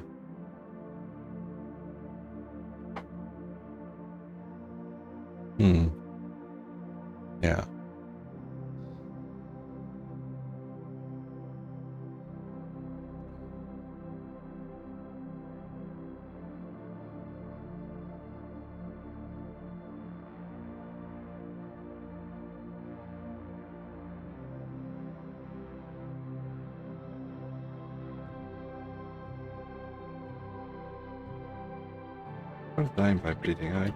Speaker 1: Yeah. I was dying by bleeding out.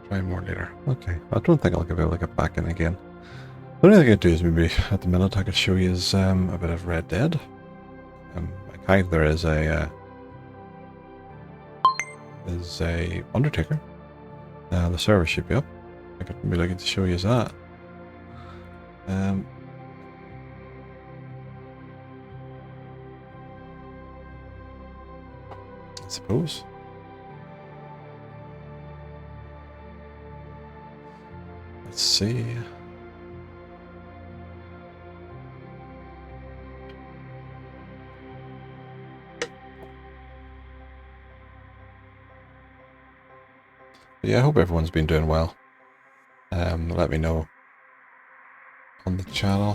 Speaker 1: Try more later. Okay, I don't think I'll be able to get back in again. The only thing I could do is maybe at the minute I could show you is a bit of Red Dead. There is a Undertaker. The server should be up. I could maybe like to show you that. I suppose. Let's see. Yeah, I hope everyone's been doing well. Let me know on the channel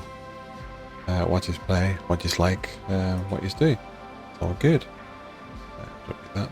Speaker 1: what you play, what you like, what you do. It's all good. Don't need that.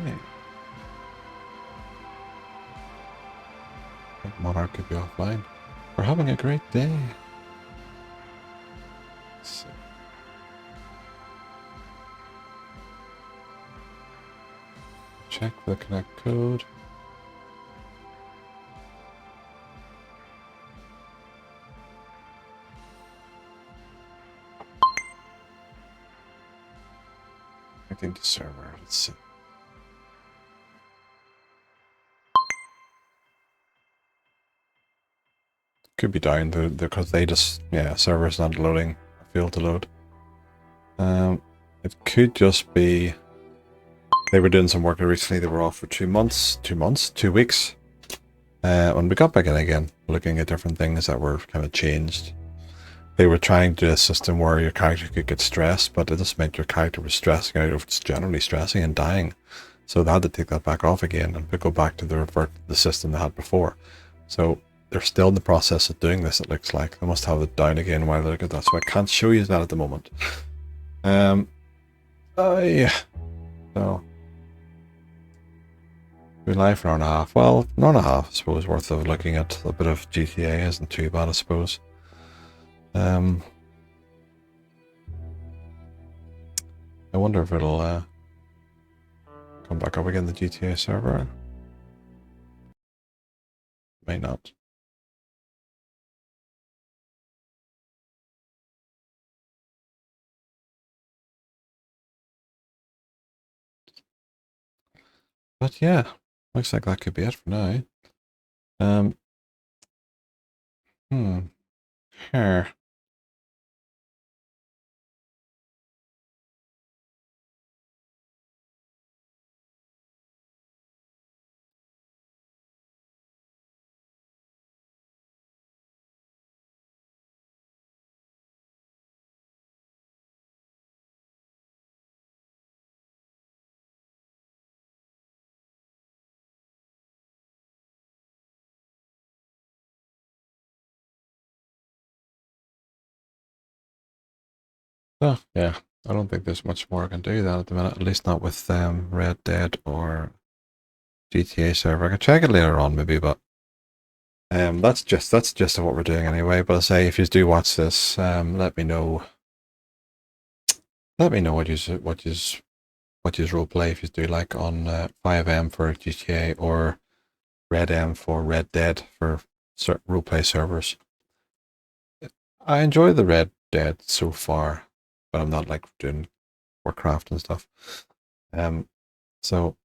Speaker 1: Right. I think Monarch could be offline. We're having a great day. Let's see. Check the connect code. Connecting to server. Let's see. Could be down because they just, yeah, server's not loading. Failed to load. It could just be they were doing some work recently. They were off for 2 months, 2 weeks. When we got back in again, looking at different things that were kind of changed. They were trying to do a system where your character could get stressed, but it just meant your character was stressing out, of generally stressing and dying. So they had to take that back off again and go back to the system they had before. So they're still in the process of doing this, it looks like. They must have it down again while they look at that. So I can't show you that at the moment. Yeah. So we're live for an hour and a half. Well, an hour and a half, I suppose, worth of looking at a bit of GTA isn't too bad, I suppose. I wonder if it'll come back up again, the GTA server. May not. But yeah, looks like that could be it for now. Here. Oh, yeah. I don't think there's much more I can do that at the minute, at least not with Red Dead or GTA server. I can check it later on maybe, but that's just what we're doing anyway. But I say if you do watch this, let me know. Let me know what you roleplay if you do like on 5M for GTA or Red M for Red Dead for roleplay servers. I enjoy the Red Dead so far, but I'm not like doing Warcraft and stuff. So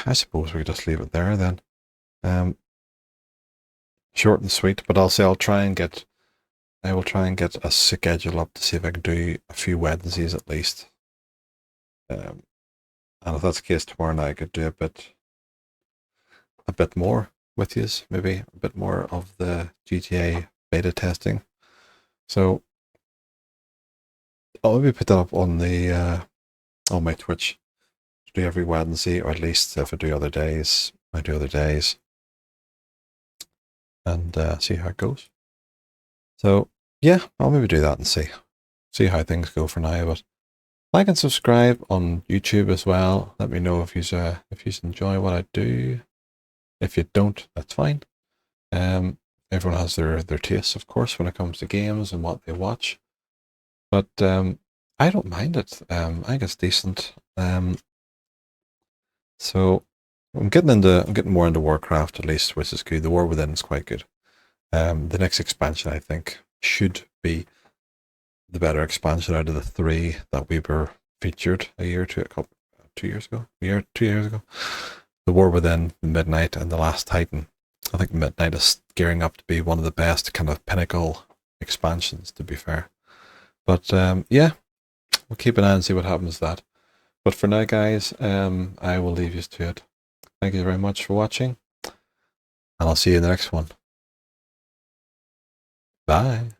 Speaker 1: I suppose we could just leave it there then. Short and sweet, but I will try and get a schedule up to see if I can do a few Wednesdays at least. And if that's the case, tomorrow night I could do a bit more with you, maybe a bit more of the GTA beta testing. So I'll maybe put that up on the on my Twitch to do every Wednesday, or at least if I do other days, I do other days, and see how it goes. So yeah, I'll maybe do that and see how things go for now. But like and subscribe on YouTube as well. Let me know if you enjoy what I do. If you don't, that's fine. Everyone has their tastes, of course, when it comes to games and what they watch. But I don't mind it. I think it's decent. So I'm getting more into Warcraft at least, which is good. The War Within is quite good. The next expansion I think should be the better expansion out of the 3 that we were featured a year or two, 2 years ago. A year, 2 years ago. The War Within, Midnight, and The Last Titan. I think Midnight is gearing up to be one of the best kind of pinnacle expansions, to be fair. But yeah, we'll keep an eye and see what happens to that. But for now, guys, I will leave you to it. Thank you very much for watching, and I'll see you in the next one. Bye.